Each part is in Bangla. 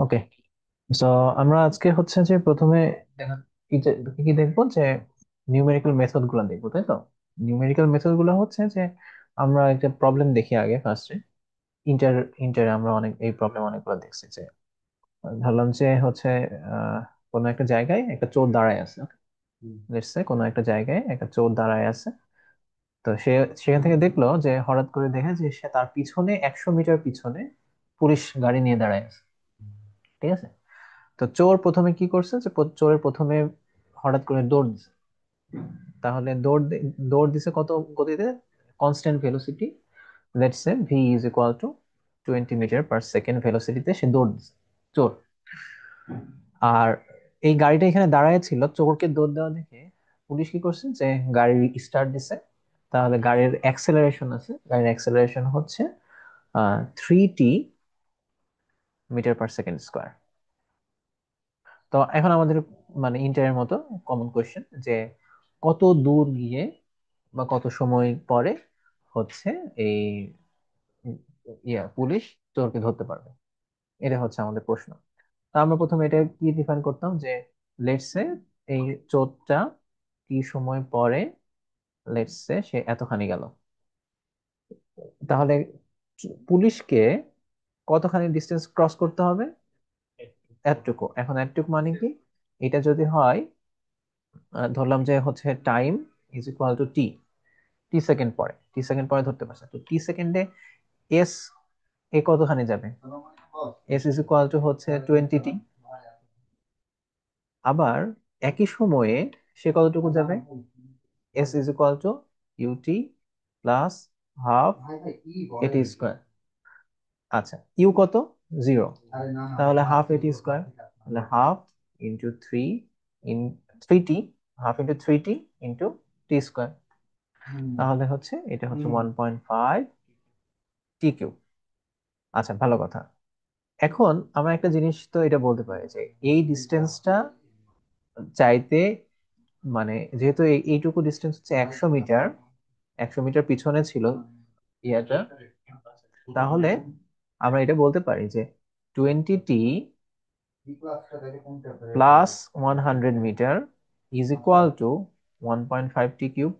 ওকে। তো আমরা আজকে হচ্ছে যে প্রথমে দেখা কি কি দেখবো যে নিউমেরিক্যাল মেথড গুলা দেখবো, তাই তো? নিউমেরিক্যাল মেথড গুলা হচ্ছে যে আমরা একটা প্রবলেম দেখি আগে ফার্স্টে। ইন্টার ইন্টার আমরা অনেক এই প্রবলেম অনেকগুলো দেখছি যে ধরলাম যে হচ্ছে আহ কোনো একটা জায়গায় একটা চোর দাঁড়ায় আছে। লেটস সে কোনো একটা জায়গায় একটা চোর দাঁড়ায় আছে। তো সে সেখান থেকে দেখলো যে হঠাৎ করে দেখে যে সে তার পিছনে 100 মিটার পিছনে পুলিশ গাড়ি নিয়ে দাঁড়ায় আছে। ঠিক আছে। তো চোর প্রথমে কি করছে যে চোরের প্রথমে হঠাৎ করে দৌড় দিছে। তাহলে দৌড় দিছে কত গতিতে? Constant velocity, let's say v is equal to 20 metre per second ভেলোসিটিতে সে দৌড় দিছে চোর। আর এই গাড়িটা এখানে দাঁড়ায় ছিল, চোরকে দৌড় দেওয়া দেখে পুলিশ কি করছে যে গাড়ি স্টার্ট দিছে। তাহলে গাড়ির অ্যাক্সেলারেশন আছে, গাড়ির অ্যাক্সেলারেশন হচ্ছে 3t metre per second square. তো এখন আমাদের মানে ইন্টারের মতো কমন কোয়েশ্চেন যে কত দূর গিয়ে বা কত সময় পরে হচ্ছে এই উম, পুলিশ চোরকে ধরতে পারবে। এটা হচ্ছে আমাদের প্রশ্ন। তা আমরা প্রথমে এটা কি ডিফাইন করতাম যে লেটস সে এই চোরটা কি সময় পরে, লেটস সে সে এতখানি গেল। তাহলে পুলিশকে কতখানি ডিস্টেন্স ক্রস করতে হবে? এতটুকু। এখন এতটুকু মানে কি? এটা যদি হয় ধরলাম যে হচ্ছে time is equal two T, T second পরে ধরতে পারছে, তো টি সেকেন্ডে এস এ কতখানি যাবে? এস ইজ ইকুয়াল টু হচ্ছে 20t। আবার একই সময়ে সে কতটুকু যাবে? S is equal to u t plus half a t square. আচ্ছা, ইউ কত? 0। তাহলে হাফ এটি স্কোয়ার, তাহলে half into in 3t, half into 3t into T square. তাহলে হচ্ছে এটা হচ্ছে 1.5 টি কিউব। আচ্ছা, ভালো কথা। এখন আমরা একটা জিনিস তো এটা বলতে পারি যে এই ডিস্টেন্সটা চাইতে মানে যেহেতু এইটুকু ডিস্টেন্স হচ্ছে 100 মিটার, 100 মিটার পিছনে ছিল ইয়াটা, তাহলে আমরা এটা বলতে পারি যে 20t plus 100 metre is equal to 1.5 T cube.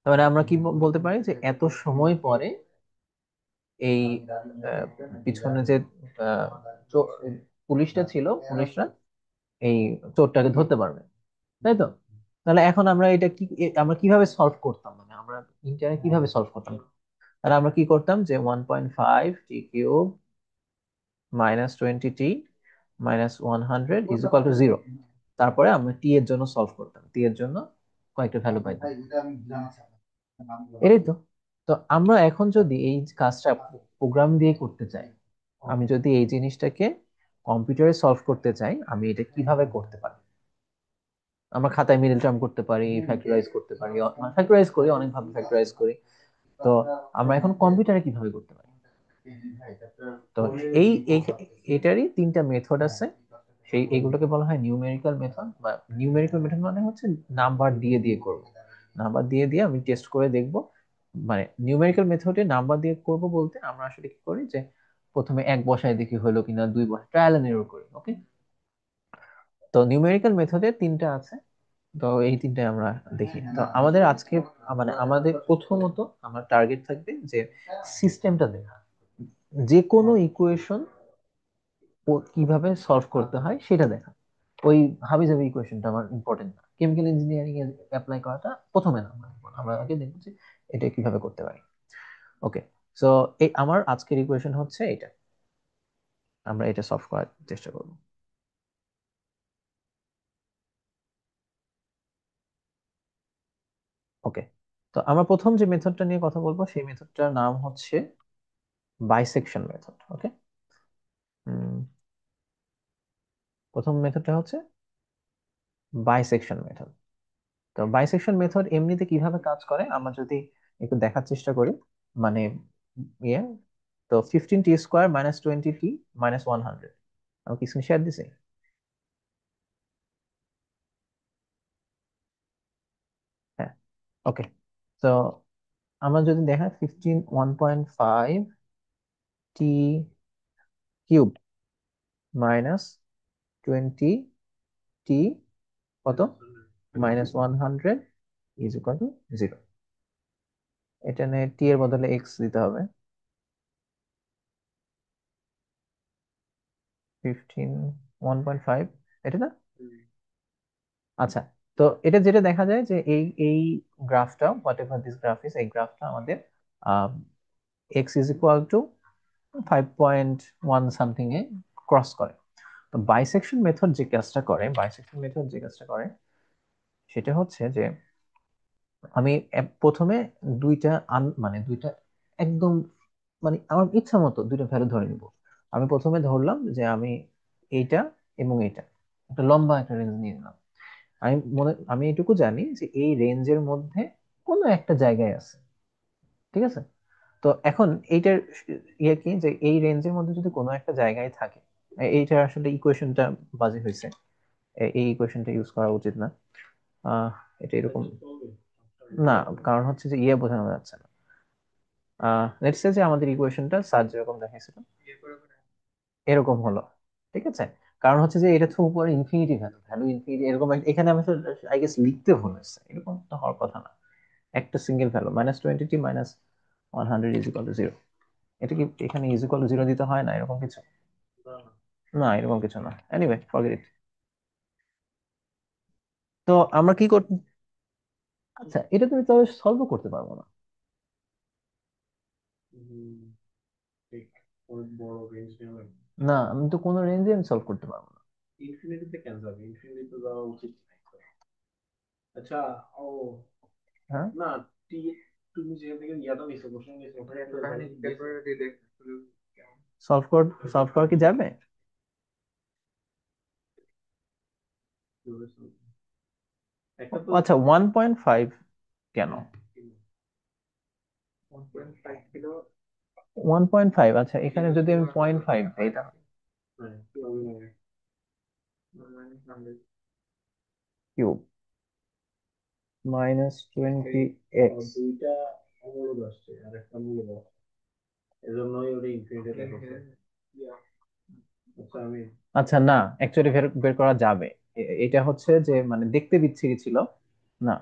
তাহলে আমরা কি বলতে পারি যে এত সময় পরে এই আহ, পিছনে যে আহ, চো- পুলিশটা ছিল, পুলিশরা এই চোরটাকে ধরতে পারবে, তাই তো? তাহলে এখন আমরা এটা কি আমরা কিভাবে সলভ করতাম, মানে আমরা ইন্টারে কিভাবে সলভ করতাম? তাহলে আমরা কি করতাম যে 1.5 টি cube minus 20t minus 100 is equal to 0। তারপরে আমরা টি এর জন্য সলভ করতাম, টি এর জন্য কয়েকটা ভ্যালু পাইতাম। এটাই তো। তো আমরা এখন যদি এই কাজটা প্রোগ্রাম দিয়ে করতে চাই, আমি যদি এই জিনিসটাকে কম্পিউটারে সলভ করতে চাই, আমি এটা কিভাবে করতে পারি? আমরা খাতায় মিডল টার্ম করতে পারি, ফ্যাক্টরাইজ করতে পারি, ফ্যাক্টরাইজ করি, অনেকভাবে ফ্যাক্টরাইজ করি। তো আমরা এখন কম্পিউটারে কিভাবে করতে পারি? তো এই এই- এটারই তিনটা মেথড আছে। এগুলোকে বলা হয় নিউমেরিক্যাল মেথড, বা নিউমেরিক্যাল মেথড মানে হচ্ছে নাম্বার দিয়ে দিয়ে করব, নাম্বার দিয়ে দিয়ে আমি টেস্ট করে দেখব। মানে নিউমেরিক্যাল মেথডে নাম্বার দিয়ে করব বলতে আমরা আসলে কি করি যে প্রথমে এক বসায় দেখি হলো কিনা, দুই বসায় ট্রায়াল এন্ড এরর করি। ওকে। তো নিউমেরিক্যাল মেথডে তিনটা আছে। তো এই তিনটাই আমরা দেখি। তো আমাদের আজকে মানে আমাদের প্রথমত আমার টার্গেট থাকবে যে সিস্টেমটা দেখা, যে কোনো ইকুয়েশন কিভাবে সলভ করতে হয় সেটা দেখা। ওই হাবিজাবি ইকুয়েশনটা আমার ইম্পর্টেন্ট না, কেমিক্যাল ইঞ্জিনিয়ারিং এ অ্যাপ্লাই করাটা প্রথমে না, আমরা আগে দেখবো যে এটা কিভাবে করতে পারি। ওকে। সো এই আমার আজকের ইকুয়েশন হচ্ছে এটা, আমরা এটা সলভ করার চেষ্টা করব। ওকে। তো আমরা প্রথম যে মেথডটা নিয়ে কথা বলবো সেই মেথডটার নাম হচ্ছে বাইসেকশন মেথড। ওকে। প্রথম মেথডটা হচ্ছে বাইসেকশন মেথড। তো বাইসেকশন মেথড এমনিতে কিভাবে কাজ করে আমরা যদি একটু দেখার চেষ্টা করি, মানে ইয়ে, তো 15t² মাইনাস 20t মাইনাস 100, আমি কি স্ক্রিন শেয়ার দিছি? হ্যাঁ। ওকে। তো আমরা যদি দেখা 1.5 টি কিউব, মাইনাস 20t কত, -100 ইজ ইকুয়াল টু 0। এটা নিয়ে টি এর বদলে এক্স দিতে হবে, 15 1.5, এটা না? আচ্ছা, তো এটা যেটা দেখা যায় যে এই গ্রাফটা, whatever this graph is, এই গ্রাফটা আমাদের x is equal to 5.1 something এ ক্রস করে। তো বাইসেকশন মেথড যে কাজটা করে, সেটা হচ্ছে যে আমি প্রথমে দুইটা মানে দুইটা একদম মানে আমার ইচ্ছা মতো দুইটা ভ্যালু ধরে নিব। আমি প্রথমে ধরলাম যে আমি এইটা এবং এইটা একটা লম্বা একটা রেঞ্জ নিয়ে নিলাম। আমি এটুকু জানি যে এই রেঞ্জের মধ্যে কোনো একটা জায়গায় আছে, ঠিক আছে? তো এখন এইটার ইয়ে কি, যে এই রেঞ্জের মধ্যে যদি কোনো একটা জায়গায় থাকে, এইটা আসলে ইকুয়েশনটা বাজে হয়েছে, এই ইকুয়েশনটা ইউজ করা উচিত না। আহ এটা এরকম না, কারণ হচ্ছে যে ইয়ে বোঝানো যাচ্ছে না। লেটস সে যে আমাদের ইকুয়েশনটা স্যার যেরকম দেখাইছিল এরকম হলো, ঠিক আছে? কারণ হচ্ছে যে এটা তো উপরে ইনফিনিটি ভ্যালু, ইনফিনিটি এরকম এখানে আমি আই গেস লিখতে ভুল হয়েছে, এরকম তো হওয়ার কথা না। একটা single value -20t -100 is equal to 0, এটা কি এখানে ইজ ইকুয়াল টু 0 দিতে হয় না এরকম কিছু? না, এরকম কিছু না। Anyway forget it. তো আমরা কি করতে, আচ্ছা এটা তুমি তাহলে সলভ করতে পারবো না। না, আমি তো কোনো রেঞ্জে আমি সলভ করতে পারবো না। হ্যাঁ, সলভ করা কি যাবে? আচ্ছা 1.5 কেন? 1.5, আচ্ছা এখানে যদি আমি 0.5 দিই তাহলে কিউব -20x। আচ্ছা না, অ্যাকচুয়ালি বের বের করা যাবে। এটা হচ্ছে যে মানে দেখতে বিচ্ছিরি ছিল। না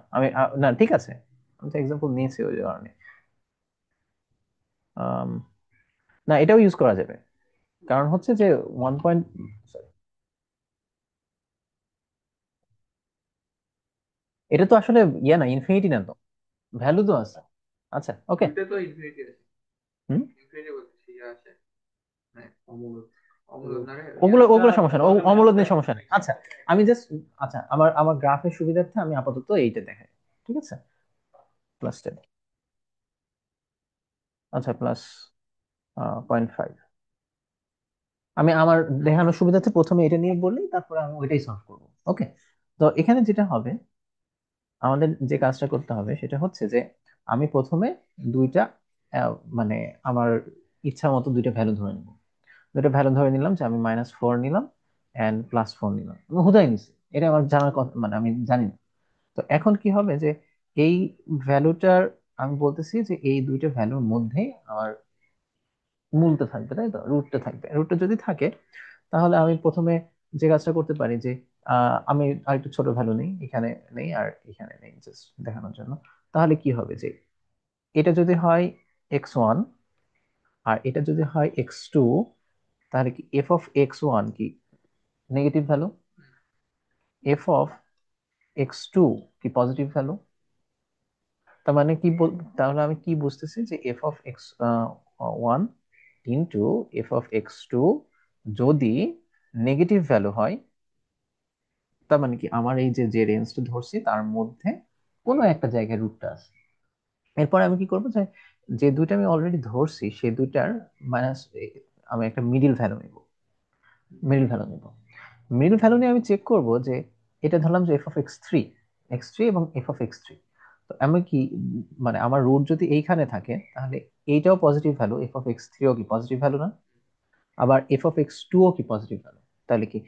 না ঠিক আছে, আমি তো এক্সাম্পল নিয়েছি ওই কারণে। আম, না এটাও ইউজ করা যাবে, কারণ হচ্ছে যে 1 পয়েন্ট, এটা তো আসলে ইয়ে না, ইনফিনিটি না তো, ভ্যালু তো আছে। আচ্ছা ওকে, হুম, ওগুলো ওগুলো সমস্যা না, অমূলদ নিয়ে সমস্যা নেই। আচ্ছা আমি জাস্ট, আচ্ছা আমার আমার গ্রাফের সুবিধার্থে আমি আপাতত এইটা দেখাই, ঠিক আছে? +10, আচ্ছা +0.5। আমি আমার দেখানোর সুবিধার্থে প্রথমে এটা নিয়ে বললি, তারপরে আমি ওইটাই সলভ করবো। ওকে, তো এখানে যেটা হবে, আমাদের যে কাজটা করতে হবে সেটা হচ্ছে যে আমি প্রথমে দুইটা মানে আমার ইচ্ছা মতো দুইটা ভ্যালু ধরে নিব। দুইটা ভ্যালু ধরে নিলাম যে আমি -4 নিলাম এন্ড +4 নিলাম, আমি হুদাই নিছি, এটা আমার জানার কথা, মানে আমি জানি না। তো এখন কি হবে যে এই ভ্যালুটার, আমি বলতেছি যে এই দুইটা ভ্যালুর মধ্যে আমার মূলটা থাকবে, তাই তো? রুটটা থাকবে, রুটটা যদি থাকে তাহলে আমি প্রথমে যে কাজটা করতে পারি যে আমি আরেকটু ছোট ভ্যালু নেই, এখানে নেই আর এখানে নেই, জাস্ট দেখানোর জন্য। তাহলে কি হবে যে এটা যদি হয় x1 আর এটা যদি হয় x2, তাহলে কি f(x1) কি নেগেটিভ ভ্যালু, f(x2) কি পজিটিভ ভ্যালু? তার মানে কি তাহলে আমি কি বুঝতেছি যে f(x1) ইন্টু f(x2) যদি নেগেটিভ ভ্যালু হয়, তার মানে কি আমার এই যে যে রেঞ্জটা ধরছি তার মধ্যে কোনো একটা জায়গায় রুটটা আছে। এরপরে আমি কি করবো যে যে দুইটা আমি অলরেডি ধরছি সেই দুইটার মাইনাস, আমি একটা মিডিল ভ্যালু নিব, মিডিল ভ্যালু নিয়ে আমি চেক করব যে এটা ধরলাম যে f(x3) এবং f(x3), তো আমি কি মানে আমার রুট যদি এইখানে থাকে তাহলে এইটাও পজিটিভ ভ্যালু, f(x3)ও কি পজিটিভ ভ্যালু না? আবার f(x2)ও কি পজিটিভ ভ্যালু? তাহলে কি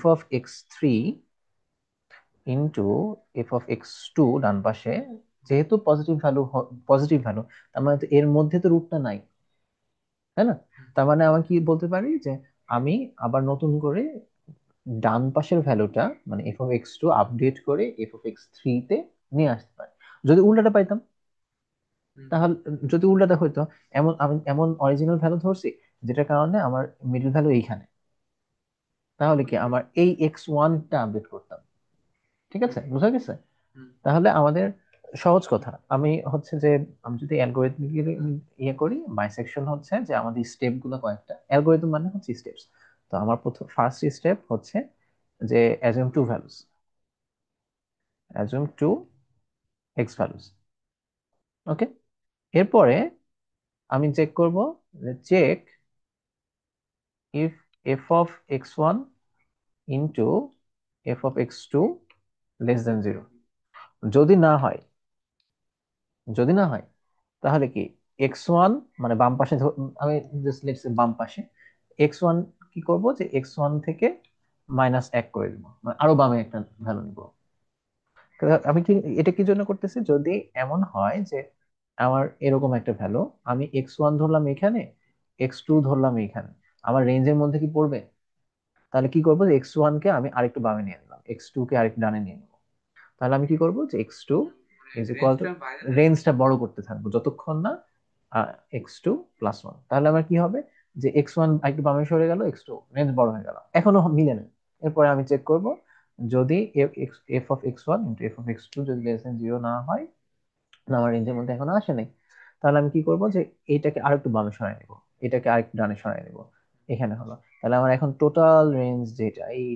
f(x3) ইন্টু f(x2) ডান পাশে যেহেতু পজিটিভ ভ্যালু, তার মানে তো এর মধ্যে তো রুটটা নাই, তাই না? তার মানে আমি কি বলতে পারি যে আমি আবার নতুন করে ডান পাশের ভ্যালুটা মানে f(x2) আপডেট করে f(x3) তে নিয়ে আসতে পারি। যদি উল্টাটা পাইতাম, তাহলে যদি উল্টাটা হইতো, এমন আমি এমন অরিজিনাল ভ্যালু ধরছি যেটার কারণে আমার মিডল ভ্যালু এইখানে, তাহলে কি আমার এই x1টা আপডেট করতাম। ঠিক আছে, বুঝা গেছে? তাহলে আমাদের সহজ কথা, আমি হচ্ছে যে আমি যদি অ্যালগোরিদম ইয়ে করি, বাইসেকশন হচ্ছে যে আমাদের স্টেপ গুলো কয়েকটা, অ্যালগোরিদম মানে হচ্ছে স্টেপস। তো আমার প্রথম ফার্স্ট স্টেপ হচ্ছে যে assume two values, assume two x values. Okay, এরপরে আমি চেক করব যে check if f(x1) into f(x2) less than 0। যদি না হয়, যদি না হয় তাহলে কি x1 মানে বাম পাশে আমি জাস্ট লেটস সে বাম পাশে x1 কি করব, যে x1 থেকে -1 করে দিব, মানে আরো বামে একটা ভ্যালু নিব। আমি কি এটা কি জন্য করতেছি, যদি এমন হয় যে আমার এরকম একটা ভ্যালু, আমি x1 ধরলাম এখানে, x2 ধরলাম এখানে, আমার রেঞ্জের মধ্যে কি পড়বে, তাহলে কি করবো যে x1 কে আমি আরেকটু বামে নিয়ে নিলাম, x2 কে আরেকটু ডানে নিয়ে নিলাম। তাহলে আমি কি করবো যে x2 ইজ ইকুয়াল টু, রেঞ্জটা বড় করতে থাকবো যতক্ষণ না x2 + 1। তাহলে আমার কি হবে, যে x1 একটু বামে সরে গেল, x2 রেঞ্জ বড় হয়ে গেল, এখনো মিলে না। এরপরে আমি চেক করব, যদি f(x1) ইন্টু f(x2) যদি লেস দেন 0 না হয়, আমার রেঞ্জের মধ্যে এখনো আসে নাই, তাহলে আমি কি করব, যে এইটাকে আরেকটু বামে সরাই নিব, এটাকে আরেকটু ডানে সরাই নিব, এখানে হলো। তাহলে আমার এখন টোটাল রেঞ্জ যেটা, এই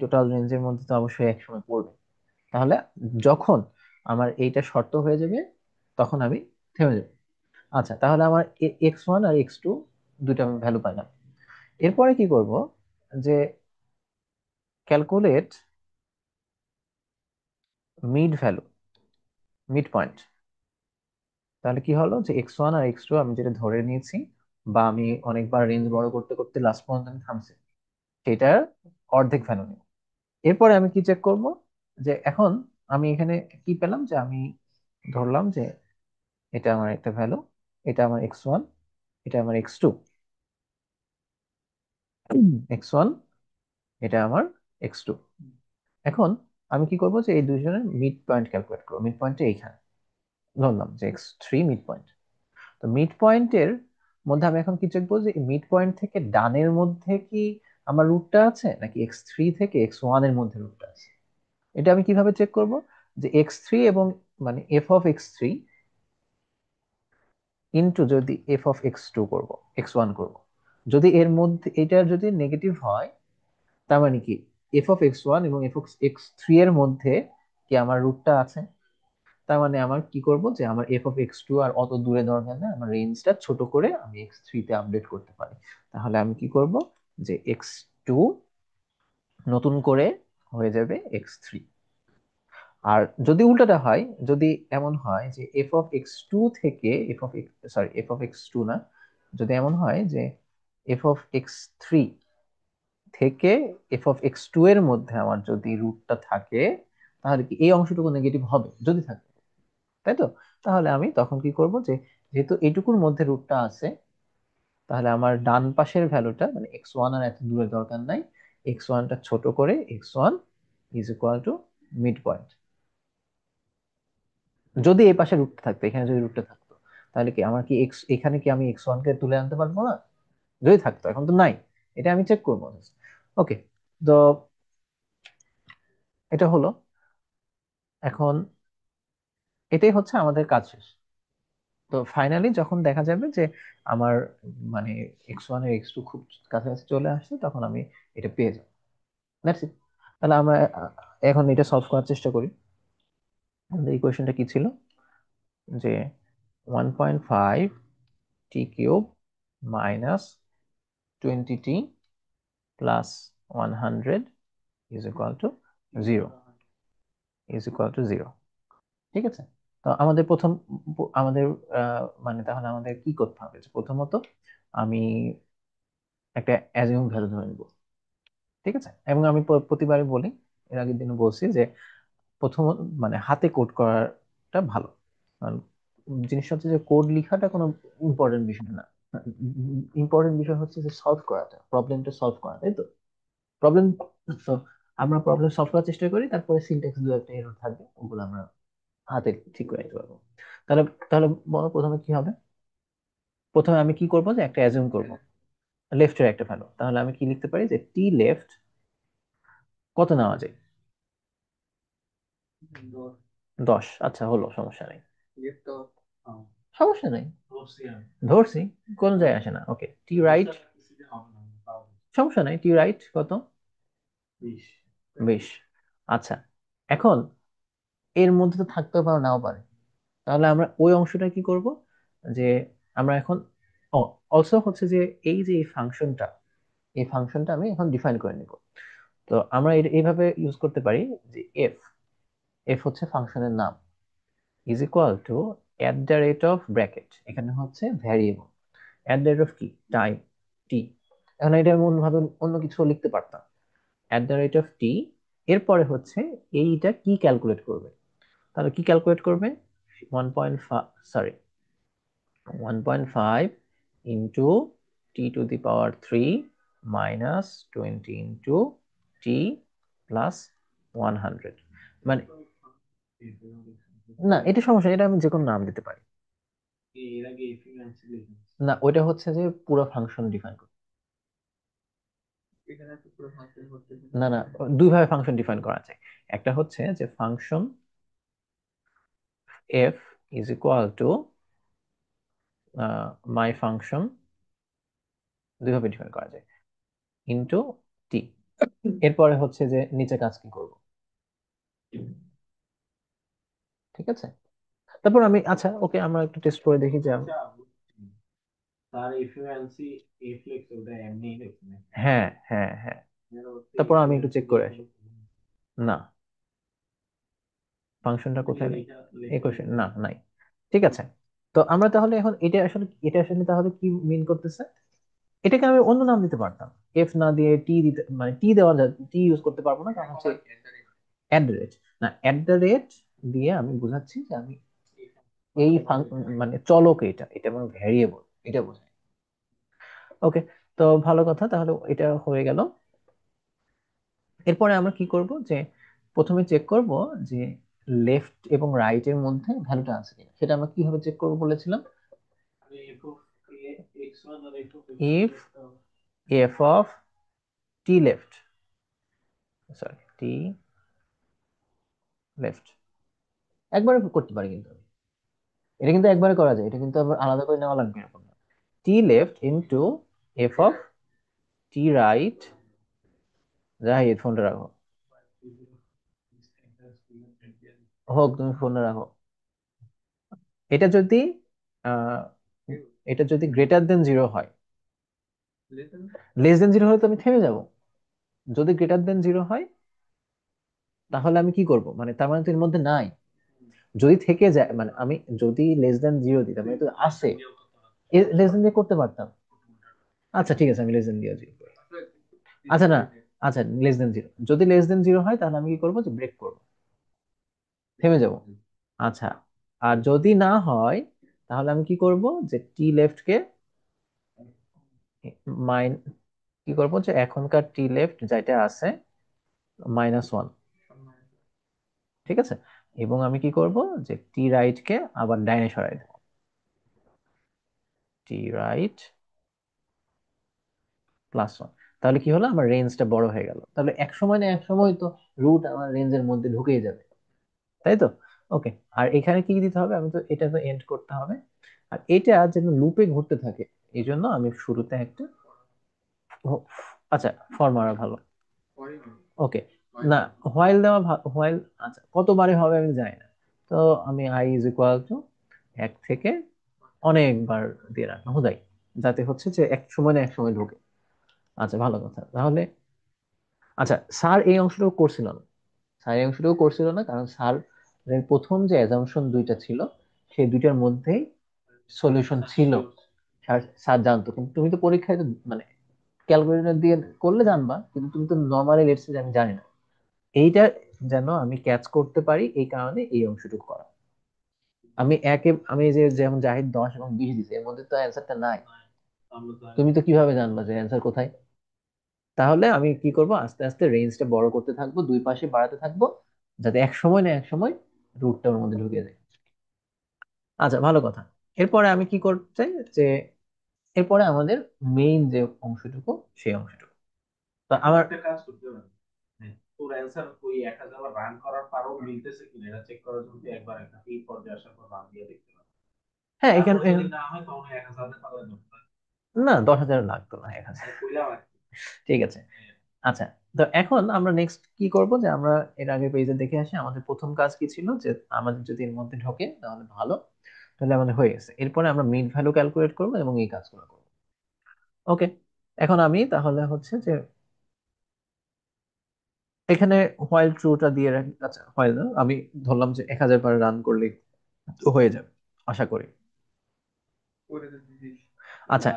টোটাল রেঞ্জের মধ্যে তো অবশ্যই একসময় পড়বে। তাহলে যখন আমার এইটা শর্ত হয়ে যাবে, তখন আমি থেমে যাব। আচ্ছা, তাহলে আমার x1 আর x2 দুইটা ভ্যালু পাইলাম। এরপরে কি করব, যে calculate mid value, mid point. তাহলে কি হলো, যে x1 আর x2 আমি যেটা ধরে নিয়েছি, বা আমি অনেকবার রেঞ্জ বড় করতে করতে লাস্ট পর্যন্ত আমি থামছি, সেটার অর্ধেক ভ্যালু নিব। এরপরে আমি কি চেক করব, যে এখন আমি এখানে কি পেলাম, যে আমি ধরলাম যে এটা আমার একটা ভ্যালু, এটা আমার x1, এটা আমার x2, x1, এটা আমার x2। এখন আমি কি করব, যে এই দুইজনের মিড পয়েন্ট ক্যালকুলেট করবো। মিড পয়েন্টটা এইখানে ধরলাম যে x3 মিড পয়েন্ট। তো মিড পয়েন্টের মধ্যে আমি এখন কি চেকবো, যে মিড পয়েন্ট থেকে ডানের মধ্যে কি আমার রুটটা আছে, নাকি x3 থেকে x1 এর মধ্যে রুটটা আছে। এটা আমি কিভাবে চেক করব, যে x3 এবং মানে f(x3) ইন্টু যদি f(x2) করব, x1 করব, যদি এর মধ্যে এটার যদি নেগেটিভ হয়, তার মানে কি f(x1) এবং f(x3) এর মধ্যে কি আমার রুটটা আছে। তার মানে আমার কি করব, যে আমার f(x2) আর অত দূরে দরকার নেই, আমার রেঞ্জটা ছোট করে আমি x3 তে আপডেট করতে পারি। তাহলে আমি কি করব, যে x2 নতুন করে হয়ে যাবে x3। আর যদি উল্টাটা হয়, যদি এমন হয় যে f(x2) থেকে f(x2) না, যদি এমন হয় যে f(x3) থেকে f(x2) এর মধ্যে আমার যদি রুটটা থাকে, তাহলে কি এই অংশটুকু নেগেটিভ হবে যদি থাকে, তাই তো? তাহলে আমি তখন কি করব, যে যেহেতু এইটুকুর মধ্যে রুটটা আছে, তাহলে আমার ডান পাশের ভ্যালুটা মানে x1 আর এত দূরে দরকার নাই, x1টা ছোট করে x1 is equal two mid point. যদি এই পাশে রুটটা থাকতো, এখানে যদি রুটটা থাকতো, তাহলে কি আমার কি এখানে কি আমি x1 কে তুলে আনতে পারবো না, যদি থাকতো, এখন তো নাই। এটা আমি চেক করবো। ওকে, তো এটা হলো। এখন এটাই হচ্ছে আমাদের কাজ শেষ। তো ফাইনালি যখন দেখা যাবে যে আমার মানে x1 এর x2 খুব কাছাকাছি চলে আসছে, তখন আমি এটা পেয়ে যাবো। That's it. তাহলে আমরা এখন এটা সলভ করার চেষ্টা করি। আমাদের ইকুয়েশনটা কি ছিল, যে 1.5 t³ minus 20t plus 100 is equal to 0, ঠিক আছে? তো আমাদের প্রথম আমাদের মানে তাহলে আমাদের কি করতে হবে, যে প্রথমত আমি একটা অ্যাজিউম ভ্যালু ধরে নিব। ঠিক আছে, এবং আমি প্রতিবারই বলি, এর আগের দিন বলছি যে প্রথম মানে হাতে কোড করাটা ভালো। কারণ জিনিসটা হচ্ছে যে কোড লেখাটা কোনো ইম্পর্টেন্ট বিষয় না, ইম্পর্টেন্ট বিষয় হচ্ছে যে সলভ করাটা, প্রবলেমটা সলভ করা, তাই তো? প্রবলেম, তো আমরা প্রবলেম সলভ করার চেষ্টা করি, তারপরে সিনট্যাক্স দু একটা এরর থাকবে, ওগুলো আমরা হাতে ঠিক করে নিতে পারবো। তাহলে তাহলে বলো প্রথমে কি হবে। প্রথমে আমি কি করবো, যে একটা অ্যাজিউম করব লেফটের একটা ভ্যালু, তাহলে আমি কি লিখতে পারি যে টি লেফট কত নেওয়া যায়? 10। আচ্ছা, হলো, সমস্যা নেই, সমস্যা নেই, ধরছি, কোন জায়গায় আসে না। ওকে, টি রাইট, সমস্যা নেই, টি রাইট কত? 20। আচ্ছা, এখন এর মধ্যে তো থাকতেও পারে নাও পারে, তাহলে আমরা ওই অংশটা কি করব, যে আমরা এখন, ও, অলসো হচ্ছে যে এই যে এই ফাংশনটা, এই ফাংশনটা আমি এখন ডিফাইন করে নিব। তো আমরা এইভাবে ইউজ করতে পারি যে এফ, এফ হচ্ছে ফাংশনের নাম, is equal two at the rate of bracket, এখানে হচ্ছে variable, at the rate of কি, টাইম, টি। এখন এটা আমি অন্যভাবে অন্য কিছু লিখতে পারতাম, এট দ্য রেট অফ টি, এরপরে হচ্ছে এইটা কি ক্যালকুলেট করবে, তাহলে কি ক্যালকুলেট করবে, 1.5, sorry, 1.5 into T two the power 3 minus 20 into T plus 100, মানে, না এটা সমস্যা, এটা আমি যে কোনো নাম দিতে পারি। না, ওইটা হচ্ছে যে পুরো ফাংশন ডিফাইন করে। না না, দুই ভাবে ফাংশন ডিফাইন করা যায়। একটা হচ্ছে যে function F is equal to my function, দুইভাবে ডিফাইন করা যায়, ইন্টু টি, এরপরে হচ্ছে যে নিচে কাজ কি করব, ঠিক আছে? তারপর আমি, আচ্ছা ওকে, আমরা একটু টেস্ট করে দেখি যে হ্যাঁ হ্যাঁ হ্যাঁ, তারপর আমি একটু চেক করে আসি। না, ফাংশনটা কোথায় নেই, এই কোশ্চেন না, নাই। ঠিক আছে, তো আমরা তাহলে এখন এটা আসলে তাহলে কি মিন করতেছে, এটাকে আমি অন্য নাম দিতে পারতাম, এফ না দিয়ে টি দিতে, মানে টি দেওয়া যায়, টি ইউজ করতে পারবো না, কারণ হচ্ছে অ্যাট দ্য রেট, না অ্যাট দ্য রেট দিয়ে আমি বুঝাচ্ছি যে আমি এই মানে চলক, এটা এটা আমার ভ্যারিয়েবল, এটা বোঝাই। ওকে, তো ভালো কথা, তাহলে এটা হয়ে গেল। এরপরে আমরা কি করব, যে প্রথমে চেক করব যে লেফট এবং রাইট এর মধ্যে ভ্যালুটা আছে কিনা, সেটা আমরা কিভাবে চেক করব বলেছিলাম, if F of T left, sorry T left, একবারে করতে পারি কিন্তু আমি। এটা কিন্তু একবারে করা যায়, এটা কিন্তু আবার আলাদা করে নেওয়া লাগবে এরকম না। টি left into f of T right, যাই ফোনটা রাখো, হোক তুমি ফোনটা রাখো, এটা যদি আহ এটা যদি গ্রেটার দেন জিরো হয়, লেস দেন জিরো হলে তো আমি থেমে যাব, যদি গ্রেটার দেন জিরো হয় তাহলে আমি কি করব, মানে তার মানে তো এর মধ্যে নাই, যদি থেকে যায়, মানে আমি যদি লেস দেন জিরো দিতাম, মানে তো আছে, লেস দেন দিয়ে করতে পারতাম। আচ্ছা ঠিক আছে, আমি লেস দেন দিয়ে জিরো, আচ্ছা না, আচ্ছা লেস দেন জিরো, যদি লেস দেন জিরো হয় তাহলে আমি কি করবো, যে ব্রেক করবো, থেমে যাব। আচ্ছা, আর যদি না হয় তাহলে আমি কি করব, যে টি লেফট কে মাইন, কি করব, যে এখনকার টি লেফট যেটা আছে -1, ঠিক আছে, এবং আমি কি করব, যে টি রাইট কে আবার ডাইনে সরাই দেবো, টি রাইট +1, তাহলে কি হলো, আমার রেঞ্জটা বড় হয়ে গেল, তাহলে এক সময় না এক সময় তো রুট আমার রেঞ্জের মধ্যে ঢুকেই যাবে, তাই তো? ওকে, আর এখানে কি দিতে হবে, আমি তো এটা তো এন্ড করতে হবে, আর এটা যেন লুপে ঘুরতে থাকে, এই জন্য আমি শুরুতে একটা, আচ্ছা, ফর মারা ভালো, ওকে, না হোয়াইল দেওয়া, হোয়াইল, আচ্ছা কতবারে হবে আমি জানি না, তো আমি আই ইজ ইকুয়াল টু 1 থেকে অনেকবার দিয়ে রাখলাম হুদাই, যাতে হচ্ছে যে এক সময় না এক সময় ঢোকে। আচ্ছা, ভালো কথা তাহলে। আচ্ছা, স্যার এই অংশটুকু করছিল না, স্যার এই অংশটুকু করছিল না, কারণ স্যার প্রথম যে অ্যাজাম্পশন দুইটা ছিল, সেই দুইটার মধ্যেই সলিউশন ছিল, স্যার স্যার জানতো, কিন্তু তুমি তো পরীক্ষায় তো মানে ক্যালকুলেটর দিয়ে করলে জানবা, কিন্তু তুমি তো নর্মালি লেটস আমি জানি না, এইটা যেন আমি ক্যাচ করতে পারি, এই কারণে এই অংশটুকু করা। আমি এই যে যেমন জাহিদ 10 এবং 20 দিছে, এর মধ্যে তো অ্যান্সারটা নাই, তুমি তো কিভাবে জানবা যে অ্যান্সার কোথায়? তাহলে আমি কি করব, আস্তে আস্তে রেঞ্জটা বড় করতে থাকবো, দুই পাশে বাড়াতে থাকবো, যাতে এক সময় না এক সময় রুটটা ওর মধ্যে ঢুকে যায়। আচ্ছা, ভালো কথা। এরপরে আমি কি করতে চাই যে, এরপরে আমাদের মেইন যে অংশটুকু, সেই অংশটুকু তো আমার একটা কাজ করতে হবে। হ্যাঁ, তোর অ্যান্সার ওই 1,000 বার রান করার পরও মিলতেছে কিনা এটা চেক করার জন্য তুই একবার একটা এই পর্যায়ে আসার পর রান দিয়ে দেখতে পারবি। হ্যাঁ, এখানে তারপরে যদি না হয় তখন 1,000 তাহলে না, 10,000 লাগতো না, 1,000 কইলাম আর কি। ঠিক আছে। আচ্ছা, তো এখন আমরা নেক্সট কি করব, যে আমরা এর আগে পেজে দেখে আসি আমাদের প্রথম কাজ কি ছিল, যে আমাদের যদি এর মধ্যে ঢোকে তাহলে ভালো, তাহলে আমাদের হয়ে গেছে। এরপরে আমরা মিড ভ্যালু ক্যালকুলেট করব এবং এই কাজগুলো করব। ওকে, এখন আমি তাহলে হচ্ছে যে এখানে হোয়াইল ট্রুটা দিয়ে রাখি। আচ্ছা, হোয়াইল না, আমি ধরলাম যে 1,000 বার রান করলে তো হয়ে যাবে আশা করি। আচ্ছা,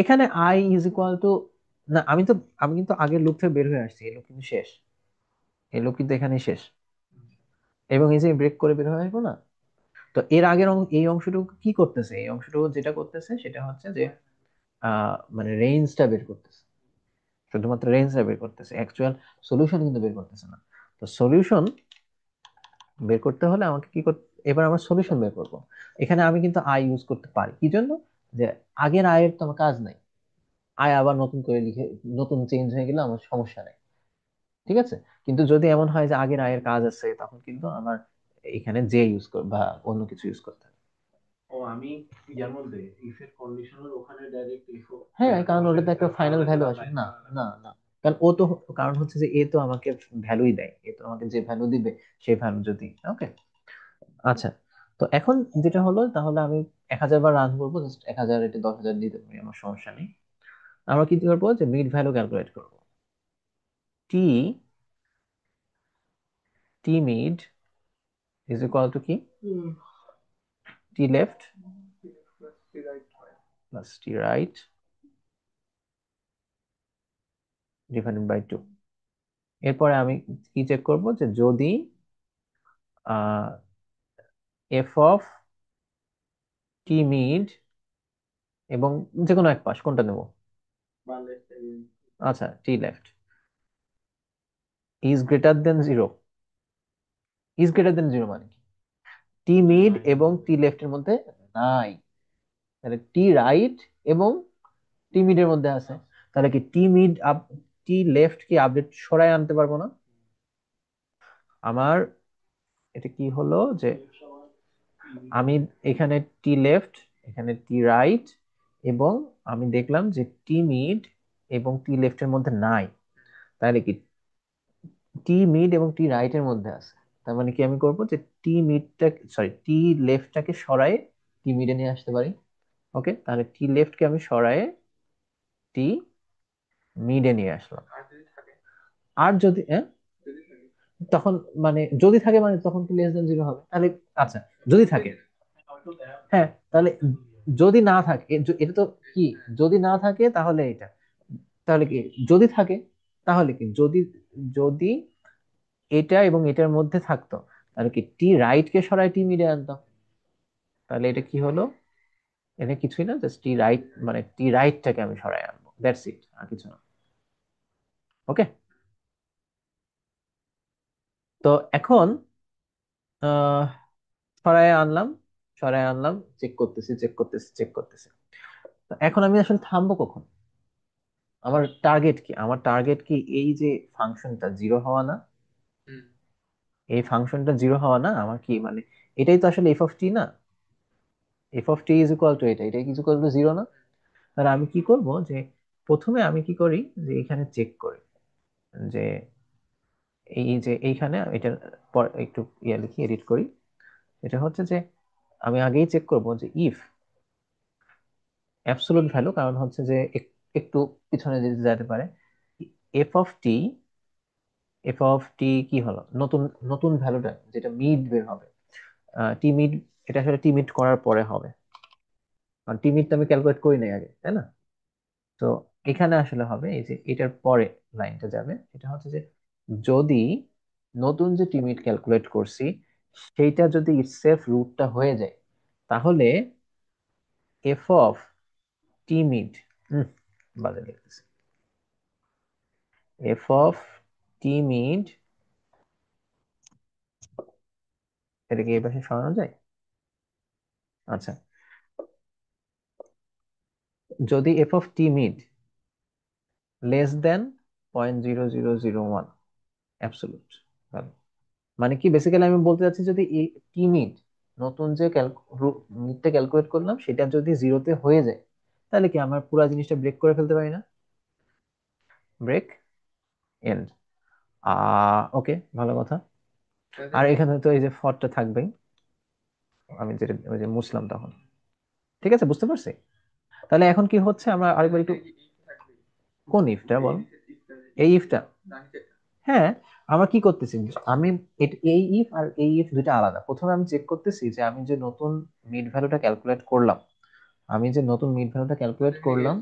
এখানে আই ইজ ইকুয়াল টু, না আমি কিন্তু আগের লুপ থেকে বের হয়ে আসছি, এই লুপ কিন্তু শেষ, এই লুপ কিন্তু এখানেই শেষ, এবং এই যে ব্রেক করে বের হয়ে আসবো না। তো এর আগের এই অংশটুকু কি করতেছে, এই অংশটুকু যেটা করতেছে সেটা হচ্ছে যে মানে রেঞ্জটা বের করতেছে, শুধুমাত্র রেঞ্জটা বের করতেছে, অ্যাকচুয়াল সলিউশন কিন্তু বের করতেছে না। তো সলিউশন বের করতে হলে আমাকে কি করতে, এবার আমরা সলিউশন বের করব। এখানে আমি কিন্তু আই ইউজ করতে পারি, কি জন্য, যে আগের আয়ের তো আমার কাজ নাই, আয় আবার নতুন করে লিখে, নতুন চেঞ্জ হয়ে গেলে আমার সমস্যা নেই, ঠিক আছে। কিন্তু যদি এমন হয় যে আগের আয়ের কাজ আছে, তখন কিন্তু আমার এখানে জে ইউজ কর বা অন্য কিছু ইউজ করতে হবে। ও আমি ইয়ার মধ্যে ইফ এর কন্ডিশনাল ওখানে ডাইরেক্ট ইফ, হ্যাঁ, কারণ ওটাতে একটা ফাইনাল ভ্যালু আসে না। না না, কারণ ও তো, কারণ হচ্ছে যে এ তো আমাকে ভ্যালুই দেয়, এ তো আমাকে যে ভ্যালু দিবে সেই ভ্যালু যদি, ওকে। আচ্ছা, তো এখন যেটা হলো, তাহলে আমি 1,000 বার রান করবো, জাস্ট 1,000, এটা 10,000 দিতে পারি, আমার সমস্যা নেই। আমরা কি করবো, যে মিড ভ্যালু ক্যালকুলেট করবো। T T mid is equal to কি, T left plus T right divided by 2। এরপরে আমি কি চেক করব, যে যদি এফ অফ টি মিড এবং যে কোনো এক পাশ, কোনটা নেব, আচ্ছা টি left is greater than zero. Is greater than zero মানে কি, টি মিড এবং টি লেফটের মধ্যে নাই, তাহলে টি রাইট এবং টি মিড এর মধ্যে আছে, তাহলে কি টি মিড আপ, টি লেফট কি আপডেট সরায় আনতে পারবো না? আমার এটা কি হলো, যে আমি এখানে টি লেফট, এখানে টি রাইট, এবং আমি দেখলাম যে টি মিড এবং টি লেফটের মধ্যে নাই, তাহলে কি টি মিড এবং টি রাইট এর মধ্যে আছে। তার মানে কি আমি করব, যে টি মিডটা, সরি, টি লেফটটাকে সরায়ে টি মিডে নিয়ে আসতে পারি। ওকে, তাহলে টি লেফটকে আমি সরায়ে টি মিডে নিয়ে আসলাম। আর যদি তখন মানে যদি থাকে, মানে তখন কি লেস দেন জিরো হবে তাহলে। আচ্ছা, যদি থাকে, হ্যাঁ, তাহলে যদি না থাকে এটা তো কি, যদি না থাকে তাহলে এটা, তাহলে কি যদি থাকে, তাহলে কি যদি, যদি এটা এবং এটার মধ্যে থাকতো, তাহলে কি টি রাইট কে সরাই টি মিডে আনতাম, তাহলে এটা কি হলো, এটা কিছুই না, জাস্ট টি রাইট, মানে টি রাইটটাকে আমি সরাই আনবো, দ্যাটস ইট, আর কিছু না। ওকে, তো এখন আহ সরাই আনলাম, সরাই আনলাম, চেক করতেছি, চেক করতেছি, চেক করতেছি। তো এখন আমি আসলে থামবো কখন, আমার টার্গেট কি, আমার টার্গেট কি এই যে ফাংশনটা জিরো হওয়া না, এই ফাংশনটা জিরো হওয়া না, আমার কি মানে, এটাই তো আসলে এফ অফ টি না, F of T is equal two এটা, এটা ইজ ইকুয়াল টু জিরো না। তাহলে আমি কি করব, যে প্রথমে আমি কি করি, যে এখানে চেক করি, যে এই যে এইখানে এটার পর একটু ইয়ে লিখি, এডিট করি। এটা হচ্ছে যে আমি আগেই চেক করব যে ইফ অ্যাবসোলুট ভ্যালু, কারণ হচ্ছে যে একটু পিছনে যেতে যেতে পারে, f of t, f of t কি হলো, নতুন, নতুন ভ্যালুটা যেটা মিড বের হবে, টি মিড, এটা আসলে টি মিড করার পরে হবে, কারণ টি মিড তো আমি ক্যালকুলেট করি নাই আগে, তাই না। তো এখানে আসলে হবে এই যে এটার পরে লাইনটা যাবে, এটা হচ্ছে যে যদি নতুন যে টি মিড ক্যালকুলেট করছি সেইটা যদি ইটসেলফ রুটটা হয়ে যায়, তাহলে এফ অফ টি মিড হুম, বাজে লিখতেছি। এফ অফ টি মিড, এটাকে এই পাশে সরানো যায়? আচ্ছা, যদি f of t mid less than 0.0001 absolute value, মানে কি বেসিক্যালি আমি বলতে চাচ্ছি, যদি এই টি মিড, নতুন যে মিডটা ক্যালকুলেট করলাম সেটা যদি জিরোতে হয়ে যায়, তাহলে কি আমার পুরো জিনিসটা ব্রেক করে ফেলতে পারি না? Break and. ওকে, ভালো কথা। আর এখানে তো এই যে ফরটা থাকবেই, আমি যেটা ওই যে মুছলাম তখন। ঠিক আছে, বুঝতে পারছি। তাহলে এখন কি হচ্ছে, আমরা আরেকবার একটু, কোন ইফটা বল? এই ইফটা? হ্যাঁ, আমরা কি করতেছি, আমি এই ইফ আর এই ইফ দুইটা আলাদা। প্রথমে আমি চেক করতেছি যে আমি যে নতুন মিড ভ্যালুটা ক্যালকুলেট করলাম, আমি যে নতুন মিড ভ্যালুটা ক্যালকুলেট করলাম।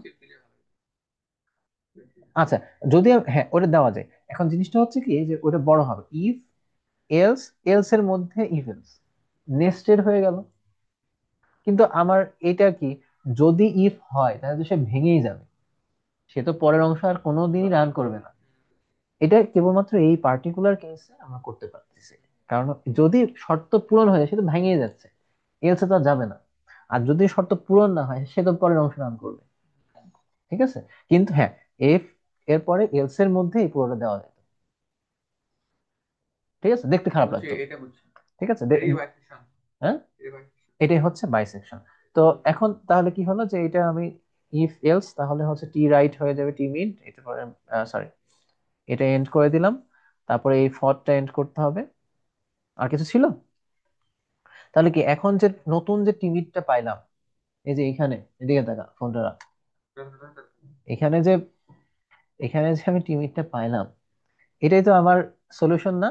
আচ্ছা, যদি হ্যাঁ ওটা দেওয়া যায়। এখন জিনিসটা হচ্ছে কি, যে ওটা বড় হবে, ইফ এলস, এলস এর মধ্যে ইফ এলস নেস্টেড হয়ে গেল। কিন্তু আমার এটা কি, যদি ইফ হয় তাহলে তো সে ভেঙেই যাবে, সে তো পরের অংশ আর কোনোদিনই রান করবে না। এটা কেবলমাত্র এই পার্টিকুলার কেসে আমরা করতে পারতেছি, কারণ যদি শর্ত পূরণ হয়ে যায় সে তো ভেঙেই যাচ্ছে, এলসে তো আর যাবে না। আর যদি শর্ত পূরণ না হয় সে তো পরের অংশ রান করবে। ঠিক আছে, কিন্তু হ্যাঁ, এফ এর পরে এলস এর মধ্যে এই পুরোটা দেওয়া যায়। ঠিক আছে, দেখতে খারাপ লাগতো। ঠিক আছে, হ্যাঁ, এটাই হচ্ছে বাইসেকশন। তো এখন তাহলে কি হলো, যে এটা আমি ইফ এলস, তাহলে হচ্ছে টি রাইট হয়ে যাবে টি মিড, এটা পরে সরি, এটা এন্ড করে দিলাম। তারপরে এই ফরটা এন্ড করতে হবে। আর কিছু ছিল? তাহলে কি এখন যে নতুন যে টি মিডটা পাইলাম, এই যে এখানে, এদিকে দেখা ফোনটা রাখ। এখানে যে, এখানে যে আমি টি মিডটা পাইলাম, এটাই তো আমার সলিউশন না?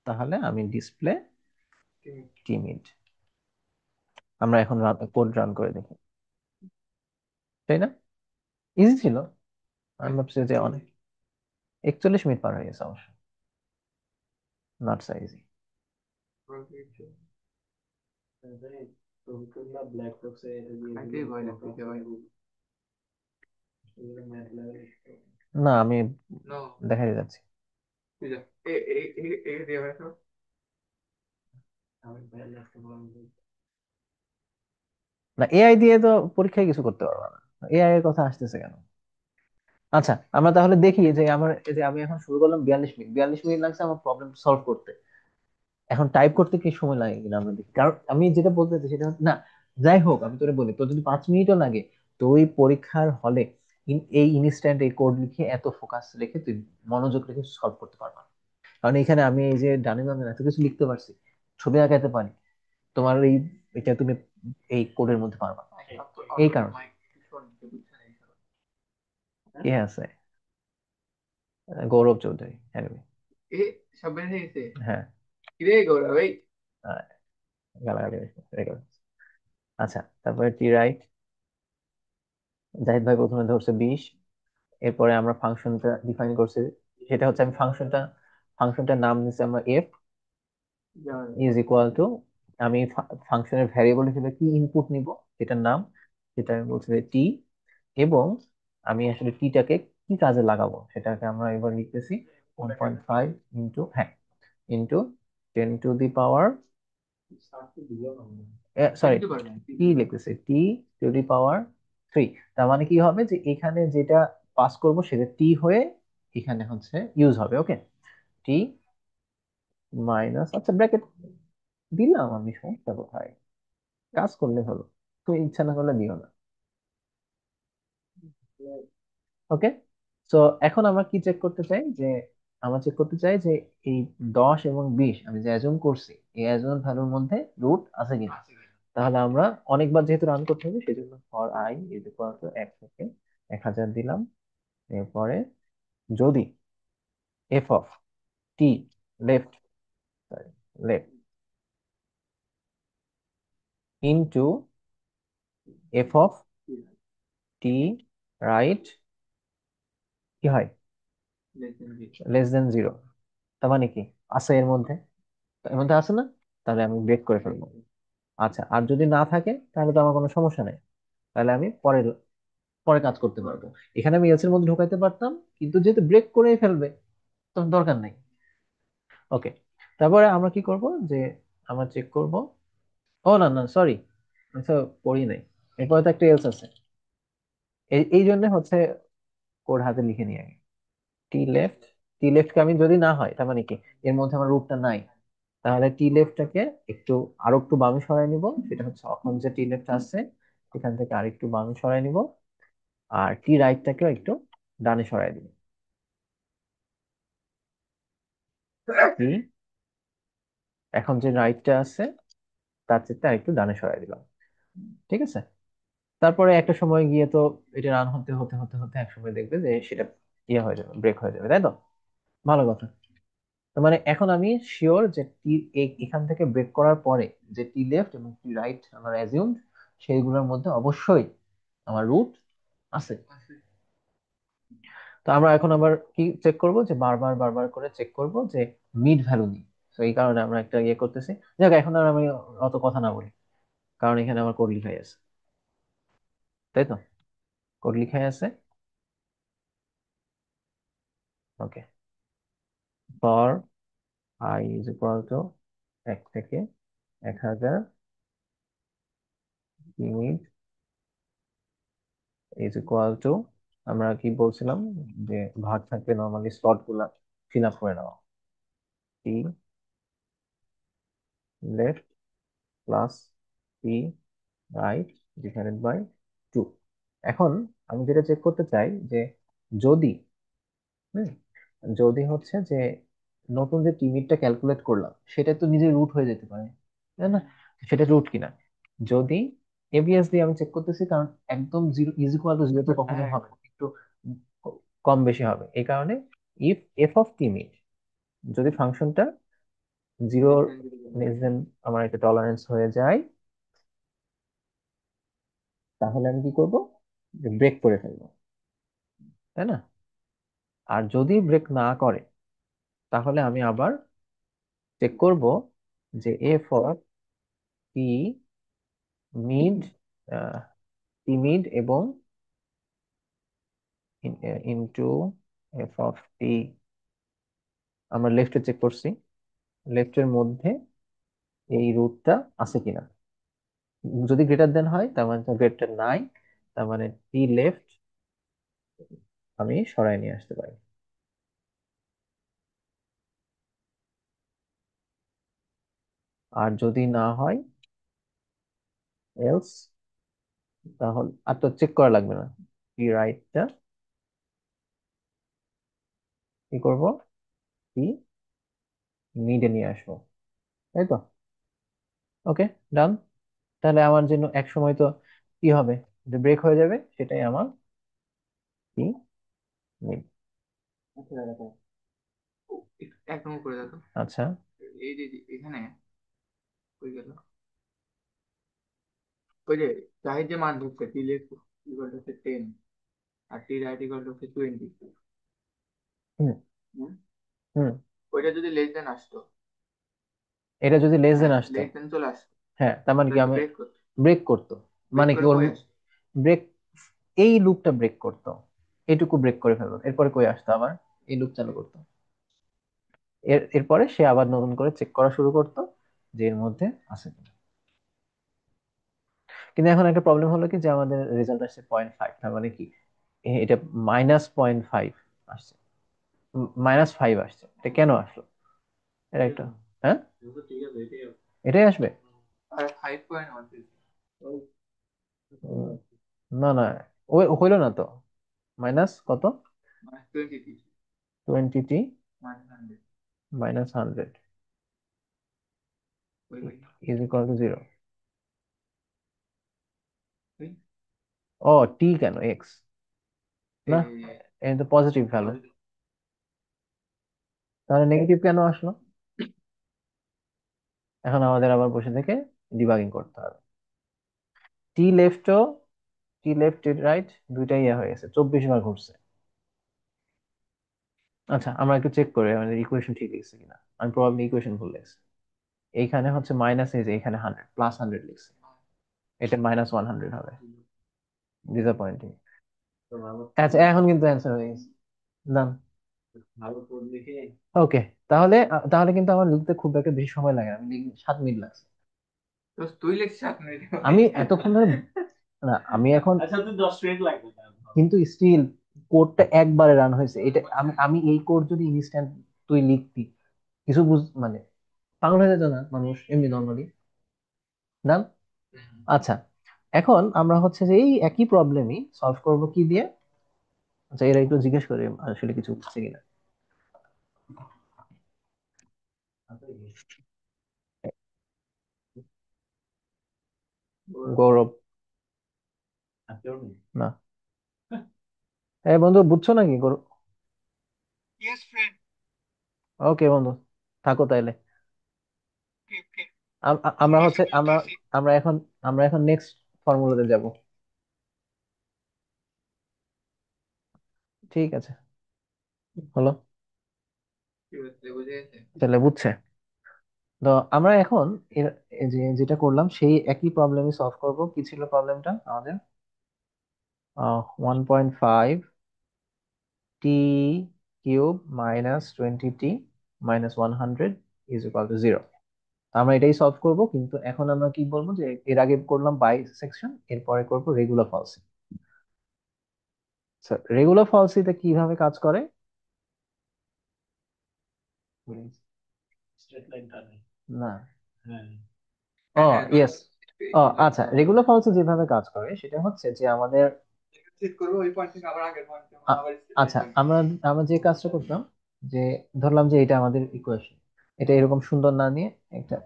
তাহলে আমি ডিসপ্লে টি মিড, আমরা এখন কোড রান করে দেখি, তাই না? ইজি ছিল। আমি ভাবছি যে অনেক, 41 মিনিট পার হয়ে গেছে অবশ্য, নট সো ইজি। না, আমি দেখাই যাচ্ছি। না, এআই দিয়ে তো পরীক্ষায় কিছু করতে পারবো না, এআই এর কথা আসতেছে কেন? আচ্ছা, আমরা তাহলে দেখি যে আমার, এই যে আমি এখন শুরু করলাম 42 মিনিট, 42 মিনিট লাগছে আমার প্রবলেম সলভ করতে। এখন টাইপ করতে কি সময় লাগে কিনা আমরা দেখি, কারণ আমি যেটা বলতে চাচ্ছি সেটা হচ্ছে না, যাই হোক আমি তোরে বলি, তোর যদি 5 মিনিটও লাগে, তো ওই পরীক্ষার হলে এই ইনস্ট্যান্ট এই কোড লিখে এত ফোকাস রেখে তুই মনোযোগ রেখে সলভ করতে পারবা না। কারণ এখানে আমি এই যে ডানে বামে এত কিছু লিখতে পারছি, ছবি আঁকাতে পারি, তোমার এই, এটা তুমি এই কোডের মধ্যে পারবা না। এই কারণে কে আছে? গৌরব চৌধুরী, হ্যাঁ। হ্যাঁ, আহ, গালাগালি রেকর্ড। আচ্ছা, তারপরে টি রাইট, জাহিদ ভাই প্রথমে ধরছে 20। এরপরে আমরা ফাংশনটা ডিফাইন করছি, সেটা হচ্ছে আমি ফাংশনটার নাম দিচ্ছি আমরা এফ ইজ ইকুয়াল টু, আমি ফাংশনের ভ্যারিয়েবল হিসেবে কি ইনপুট নিব সেটার নাম, সেটা আমি বলছি যে টি, এবং আমি আসলে টিটাকে কি কাজে লাগাবো সেটাকে আমরা এবার লিখতেছি 1.5 ইন্টু, হ্যাঁ, into 10 to the power, sorry, t লিখতেছি T টু দি পাওয়ার 3। তার মানে কি হবে, যে এখানে যেটা পাস করব সেটা টি হয়ে এখানে হচ্ছে ইউজ হবে। ওকে, টি মাইনাস, আচ্ছা ব্র্যাকেট দিলাম আমি, সমস্যা কোথায়? কাজ করলে হলো, তুমি ইচ্ছা না করলে দিও না। ওকে, তো এখন আমরা কি চেক করতে চাই, যে আমরা চেক করতে চাই যে এই 10 এবং 20 আমি যে অ্যাজুম করছি, এই অ্যাজুম ভ্যালুর মধ্যে রুট আছে কিনা। তাহলে আমরা অনেকবার যেহেতু রান করতে হবে, সেই জন্য for i is equal to 1 থেকে 1000 দিলাম। এরপরে যদি f of T left, sorry, left into f of T right কি হয়, লেস দেন 0, তার মানে কি আছে এর মধ্যে, এর মধ্যে আছে না? তাহলে আমি ব্রেক করে ফেলবো। আচ্ছা, আর যদি না থাকে তাহলে তো আমার কোনো সমস্যা নেই, তাহলে আমি পরে পরে কাজ করতে পারবো। এখানে আমি এলস এর মধ্যে ঢোকাইতে পারতাম, কিন্তু যেহেতু ব্রেক করেই ফেলবে তখন দরকার নাই। ওকে, তারপরে আমরা কি করব, যে আমরা চেক করব, ও না না সরি, আচ্ছা পড়ি নাই, এরপরে তো একটা এলস আছে। এই জন্য হচ্ছে কোড হাতে লিখে নিয়ে আগে। টি লেফট, টি লেফট কে আমি যদি না হয় তার মানে কি এর মধ্যে আমার রুটটা নাই, তাহলে টি লেফটটাকে একটু আরো একটু বামে সরাই নিব, সেটা হচ্ছে এখন যে টি লেফট আছে এখান থেকে আরেকটু বামে সরাই নিব, আর টি রাইটটাকেও একটু ডানে সরাই দিব। কি, এখন যে রাইটটা আছে তার চেয়ে আরেকটু ডানে সরাই দিলাম। ঠিক আছে, তারপরে একটা সময় গিয়ে তো এটা রান হতে হতে হতে হতে এক সময় দেখবে যে সেটা ইয়ে হয়ে যাবে, ব্রেক হয়ে যাবে, তাই তো? ভালো কথা। তার মানে এখন আমি শিওর যে টি, এখান থেকে ব্রেক করার পরে যে টি লেফট এবং টি রাইট আমার অ্যাজিউমড, সেইগুলোর মধ্যে অবশ্যই আমার রুট আছে। তো আমরা এখন আবার কি চেক করব, যে বারবার বারবার করে চেক করব যে মিড ভ্যালু নেই। তো এই কারণে আমরা একটা ইয়ে করতেছি। যাক, এখন আর আমি অত কথা না বলি, কারণ এখানে আমার কোড লিখাই আছে, তাই তো? কোড লিখাই আছে। Okay, for i is equal to 1 থেকে 1000, মিড ইজ ইকুয়াল টু, আমরা কি বলছিলাম, যে ভাগ থাকলে নর্মালি স্লট গুলা ফিল আপ করে নেওয়া, T left plus T right divided by 2। এখন আমি যেটা চেক করতে চাই যে যদি, হুম, যদি হচ্ছে যে নতুন যে টিমিটটা ক্যালকুলেট করলাম সেটা তো নিজে রুট হয়ে যেতে পারে, তাই না? সেটা রুট কিনা, যদি এবিএস দিয়ে আমি চেক করতেছি, কারণ একদম zero is equal two zero তো কখনো হবে না, একটু কম বেশি হবে। এই কারণে ইফ এফ অফ টিমিট, যদি ফাংশনটা জিরো লেস দেন আমার একটা টলারেন্স হয়ে যায়, তাহলে আমি কি করব, ব্রেক করে ফেলবো, তাই না? আর যদি ব্রেক না করে তাহলে আমি আবার চেক করব যে F of t mid, T mid এবং ইনটু এফ অফ টি, আমরা লেফটে চেক করছি, লেফটের মধ্যে এই রুটটা আছে কিনা। যদি গ্রেটার দেন হয় তার মানে গ্রেটার নাই, তার মানে টি লেফট আমি সরাই নিয়ে আসতে পারি। আর যদি না হয় এলস, তাহলে আর তো চেক করা লাগবে না, টি রাইটটা কি করব, টি মিডে নিয়ে আসবো, তাই তো? ওকে, ডান। তাহলে আমার জন্য এক সময় তো কি হবে, যে ব্রেক হয়ে যাবে, সেটাই আমার কি মিড। আচ্ছা দাদা, এক নম্বর করে দেখো। আচ্ছা, এই যে এখানে হয়ে গেল, ওই যে চাহিদ যে মান ধরছে টি লেফট ইকুয়াল টু 10 আর টি রাইট ইকুয়াল টু 20, হুম হুম, ওইটা যদি লেস দেন আসতো, এটা যদি লেস দেন হ্যাঁ আসতো, লেস দেন চলে আসতো, হ্যাঁ তার মানে তাহলে কি একটু আমি ব্রেক করতো, ব্রেক করতো, ব্রেক মানে কি করে ওর কই আসতো। ব্রেক, এই লুপটা ব্রেক করতো, এটুকু ব্রেক করে ফেলতো, এরপরে কই আসতো আবার এই লুপ চালু করতো, এরপরে সে আবার নতুন করে চেক করা শুরু করতো যে এর মধ্যে আছে কিনা। কিন্তু এখন একটা প্রবলেম হলো কি, যে আমাদের রেজাল্ট আসছে 0.5, তার মানে কি এটা -0.5 আসছে, -5 আসছে, এটা কেন আসলো? এটা একটা, হ্যাঁ এটাই আসবে। আর 5.1, উম, না না, ওই হইলো না তো, মাইনাস কত, মানে 20 20t মানে 100, -100 ওই ওই ইজ ইকুয়াল টু 0। ওই ও, টি কেন, এক্স না, এই এটা তো পজিটিভ ভ্যালু, তাহলে নেগেটিভ কেন আসলো? এখন আমাদের আবার বসে থেকে ডিবাগিং করতে হবে। টি লেফটও, টি লেফট টি রাইট দুইটাই ইয়ে হয়ে গেছে, 24 বার ঘুরছে। আচ্ছা, আমরা একটু চেক করি আমাদের ইকুয়েশন ঠিক লিখছে কিনা। আমি প্রবাবলি ইকুয়েশন ভুল লিখছি। এইখানে হচ্ছে মাইনাস, এই যে এখানে 100 +100 লিখছে, এটা -100 হবে, ডিসঅ্যাপয়েন্টিং। আচ্ছা, এখন কিন্তু অ্যান্সার হয়ে গেছে। ডান। ওকে। তাহলে তাহলে কিন্তু আমার লিখতে খুব একটা বেশি সময় লাগে না। আমি 7 মিনিট লাগছে। তো তুই লিখছিস আপনি আমি এতক্ষণ ধরে, না আমি এখন, কিন্তু স্টিল কোডটা একবারে রান হয়েছে। এটা আমি আমি এই কোড যদি ইনস্ট্যান্ট তুই লিখতি, কিছু মানে পাগল হয়ে যেত না মানুষ এমনি নর্মালি। ডান। আচ্ছা, এখন আমরা হচ্ছে যে এই একই প্রবলেমই সলভ করব কি দিয়ে। আচ্ছা, এরা একটু জিজ্ঞেস করে আসলে কিছু বুঝছে কিনা। গৌরব। না। এই বন্ধু, বুঝছো নাকি গৌরব? Yes friend. ওকে বন্ধু, থাকো তাইলে। ওকে ওকে। আমরা আমরা হচ্ছে আসি, দ্রুত আমরা আসি। আমরা এখন আমরা এখন নেক্সট ফর্মুলাতে যাব। ঠিক আছে, হলো। কি বলতে বুঝে গেছে? তাহলে বুঝছে। তো আমরা এখন এই যে যেটা করলাম সেই একই প্রবলেমই সলভ করব। কি ছিল প্রবলেমটা আমাদের? 1.5 t³ - 20t - 100 = 0। আমরা এটাই সলভ করব, কিন্তু এখন আমরা কি বলবো যে এর আগে করলাম বাই সেকশন, এরপরে করব রেগুলার ফলসি। রেগুলার ফলসিতে কিভাবে কাজ করে? না। ও, হ্যাঁ হ্যাঁ, ইয়েস। ও আচ্ছা, রেগুলার ফলসে যেভাবে কাজ করে সেটা হচ্ছে যে আমাদের চেক করবো ওই পয়েন্ট থেকে আবার আগের পয়েন্টে আ- আবার আচ্ছা, আমরা আমরা যে কাজটা করতাম, যে ধরলাম যে এটা আমাদের ইকুয়েশন, এটা এরকম সুন্দর না নিয়ে একটা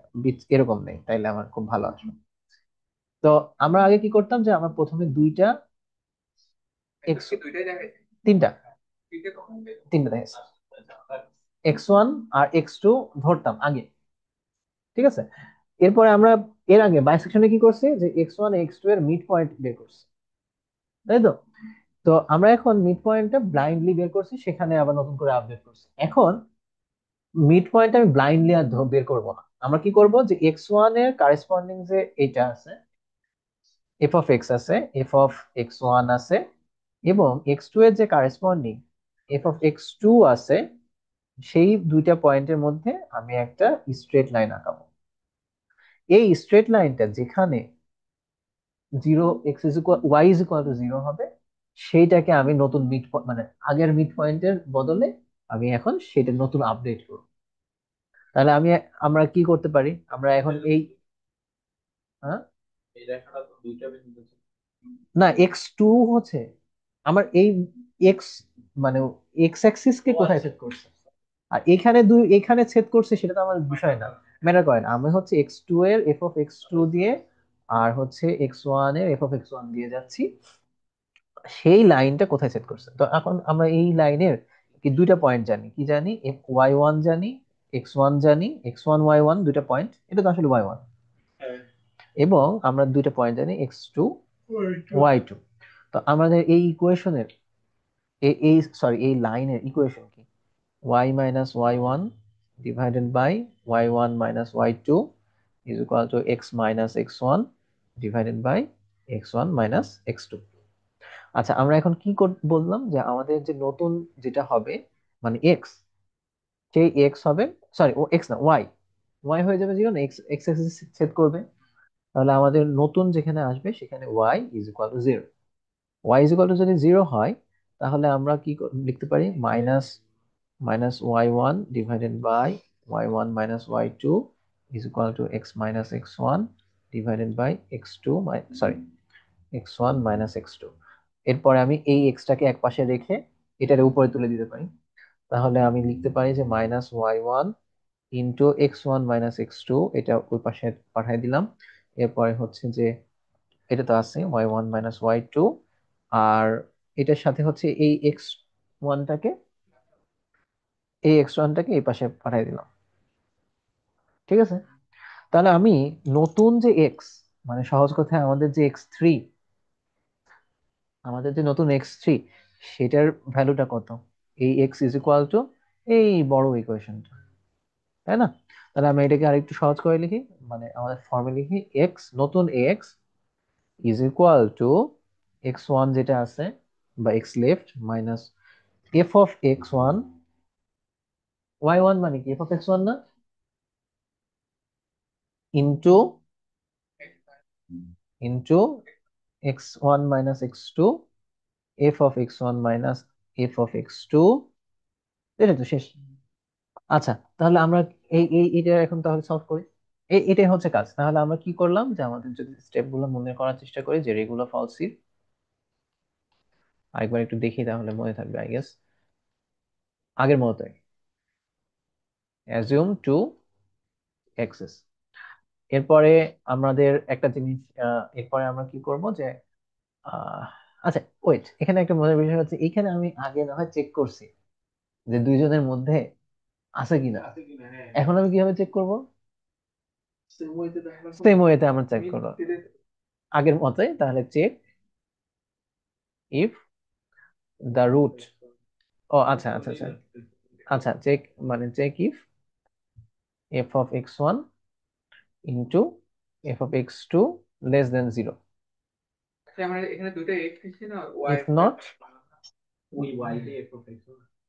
এরকম নেই, তাইলে আমার খুব ভালো আসবে। তো আমরা আগে কি করতাম যে আমরা প্রথমে দুইটা এটা এক্স, কি দুইটাই দেখাইছে? তিনটা, তিনটে কখন দেখ? তিনটা দেখেছি, x1 আর x2 ধরতাম আগে। ঠিক আছে, এরপরে আমরা এর আগে বাইসেকশনে কি করছি যে x1 x2 এর মিড পয়েন্ট বের করছি, তাই তো? তো আমরা এখন মিড পয়েন্টটা ব্লাইন্ডলি বের করছি, সেখানে আবার নতুন করে আপডেট করছি। এখন মিড পয়েন্ট আমি ব্লাইন্ডলি আর বের করব না। আমরা কি করব যে x1 এর কারেসপন্ডিং যে এটা আছে, এফ অফ এক্স আছে, এফ অফ x1 আছে, এবং x2 এর যে কারেসপন্ডিং এফ অফ x2 আছে, সেই দুইটা পয়েন্টের মধ্যে আমি একটা স্ট্রেট লাইন আঁকাবো। এই স্ট্রেট লাইনটা যেখানে 0 x y = 0 হবে, সেইটাকে আমি নতুন মিড, মানে আগের মিড পয়েন্টের বদলে আমি এখন সেটা নতুন আপডেট করব। তাহলে আমরা কি করতে পারি? আমরা এখন এই, হ্যাঁ, না, x2 হচ্ছে আমার এই এক্স, মানে এক্স অ্যাক্সিস কে কোথায় ছেদ করছে, আর এখানে এখানে ছেদ করছে, সেটা তো আমার বিষয় না, ম্যাটার করে না। আমি হচ্ছে x2 এর এফ অফ x2 দিয়ে আর হচ্ছে x1 এর এফ অফ x1 দিয়ে যাচ্ছি, সেই লাইনটা কোথায় সেট করছে। তো এখন আমরা এই লাইনের কি দুইটা পয়েন্ট জানি, কি জানি, y1 জানি, x1 জানি, x1 y1 দুইটা পয়েন্ট, এটা তো আসলে y1, এবং আমরা দুইটা পয়েন্ট জানি x2 y2। তো আমাদের এই ইকুয়েশনের এই সরি এই লাইনের ইকুয়েশন কি? y - y1 divided by y1 - y2 is equal to x - x1 divided by x1 - x2। আচ্ছা, আমরা এখন কি বললাম যে আমাদের যে নতুন যেটা হবে, মানে এক্স, সেই এক্স হবে, সরি ও এক্স না, ওয়াই, ওয়াই হয়ে যাবে 0, না এক্স, এক্স অ্যাক্সিস ছেদ করবে। তাহলে আমাদের নতুন যেখানে আসবে সেখানে y = 0। y = যদি 0 হয়, তাহলে আমরা কি লিখতে পারি? Minus minus y1 divided by y1 - y2 is equal to x - x1 divided by x2, sorry x1 - x2। এরপরে আমি এই এক্সটাকে এক পাশে রেখে এটার উপরে তুলে দিতে পারি। তাহলে আমি লিখতে পারি যে -y1 × x1 - x2, এটা ওই পাশে পাঠিয়ে দিলাম। এরপরে হচ্ছে যে এটা তো আছে y1 - y2, আর এটার সাথে হচ্ছে এই ওয়ানটাকে x1টাকে এই পাশে পাঠিয়ে দিলাম। ঠিক আছে, তাহলে আমি নতুন যে এক্স, মানে সহজ কথায় আমাদের যে x3, আমাদের যে নতুন x3, সেটার ভ্যালুটা কত? এই x = এই বড় ইকুয়েশনটা, তাই না? তাহলে আমি এটাকে আরেকটু সহজ করে লিখি, মানে আমাদের ফর্মে লিখি, নতুন x is equal to x1 যেটা আছে বা x left minus f(x1) y1 মানে কি f(x1) না, into into x1 minus x2 f(x1) minus f(x2), এটা তো শেষ। আচ্ছা, তাহলে আমরা এটা এখন তাহলে সলভ করি। এটাই হচ্ছে কাজ। তাহলে আমরা কি করলাম, যে আমাদের যদি স্টেপ গুলো মনে করার চেষ্টা করি, যে রেগুলার ফলসিভ আরেকবার একটু দেখি তাহলে মনে থাকবে আই গেস। আগের মতোই অ্যাজিউম টু এক্সেস। এরপরে আমাদের একটা জিনিস, এরপরে আমরা কি করব যে আহ, আচ্ছা ওয়েট, এখানে একটা মজার বিষয় হচ্ছে, এখানে আমি আগে না হয় চেক করছি যে দুইজনের মধ্যে আছে কিনা। এখন আমি কিভাবে চেক করব? সেম ওয়েতে আমরা চেক করবো আগের মতোই। তাহলে চেক ইফ দ্য রুট, ও আচ্ছা আচ্ছা আচ্ছা, আচ্ছা চেক মানে check if f(x1) into f(x2) less than 0। আচ্ছা, আমরা এখানে দুটো এক্স নিচ্ছি না, ওয়াই ইফ নট,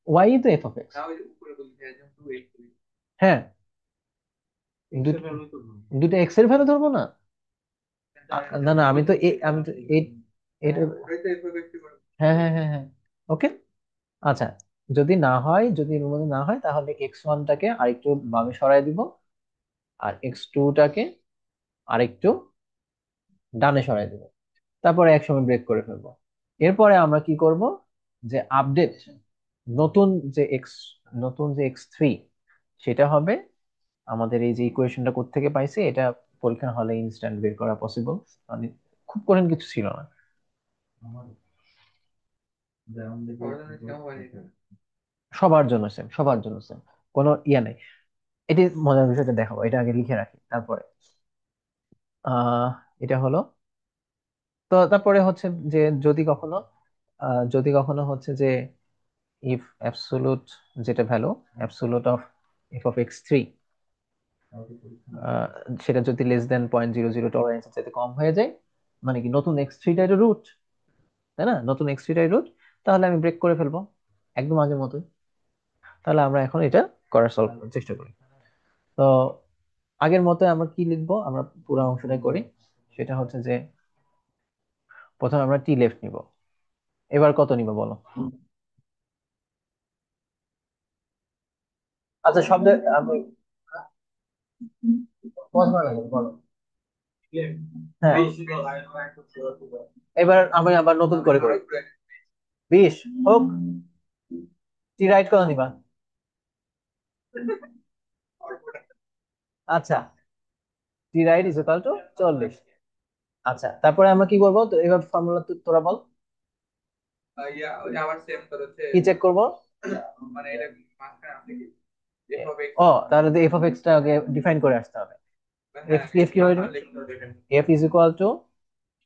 y তো f(x). না, ওই যে উপরে বলছি একদম টু এক্স। হ্যাঁ, দুটো x এর ভ্যালু ধরবো না। না না, আমি তো এটা, ওটাই তো এফ এক্স করে। হ্যাঁ হ্যাঁ হ্যাঁ হ্যাঁ, ওকে। আচ্ছা, যদি না হয়, যদি এর মধ্যে না হয়, তাহলে x1টাকে আরেকটু বামে সরাই দিব, আর x2টাকে আরেকটু ডানে সরাই দিব, তারপরে একসময় ব্রেক করে ফেলবো। এরপরে আমরা কি করব, যে আপডেট নতুন যে এক্স, নতুন যে x3, সেটা হবে আমাদের এই যে ইকুয়েশনটা কোত্থেকে পাইছি, এটা পরীক্ষা হলে ইনস্ট্যান্ট বের করা পসিবল, মানে খুব কঠিন কিছু ছিল না। সবার জন্য সেম, সবার জন্য সেম, কোনো ইয়া নেই। এটি মজার বিষয়টা দেখাবো, এটা আগে লিখে রাখি তারপরে। আহ এটা হলো, তো তারপরে হচ্ছে যে যদি কখনো হচ্ছে যে ইফ অ্যাবসোলুট, যেটা ভ্যালু অ্যাবসোলুট অফ f(x3) সেটা যদি লেস দেন 0.00 টলারেন্সের চাইতে কম হয়ে যায়, মানে কি নতুন x3টাই রুট, তাই না, নতুন x3টাই রুট, তাহলে আমি ব্রেক করে ফেলবো একদম আগের মতোই। তাহলে আমরা এখন এটা করার সলভ করার চেষ্টা করি। তো আগের মতো আমরা কি লিখবো, আমরা পুরো অংশটাই করি। সেটা হচ্ছে যে প্রথমে আমরা টি লেফট নিব। এবার কত নিব বলো? আচ্ছা শব্দ, আমি বলবো না, বলো। হ্যাঁ, এবার আমি আবার নতুন করে করি। 20 হোক। টি রাইট কত নিবা? আচ্ছা, টি রাইট ইজ ইকুয়াল টু 40। আচ্ছা, তারপরে আমরা কি করবো, তো এবার ফর্মুলা তোরা বল। ইয়া, ওই যে আবার সেম তোর হচ্ছে, কি চেক করব? মানে এটা মাঝখানে আপনি কি এফ অফ এক্স। ও, তাহলে এফ অফ এক্স টা আগে ডিফাইন করে আসতে হবে। এফ হ্যাঁ, এফ কি হবে? লিখতে হবে এখানে। এফ ইজ ইকুয়াল টু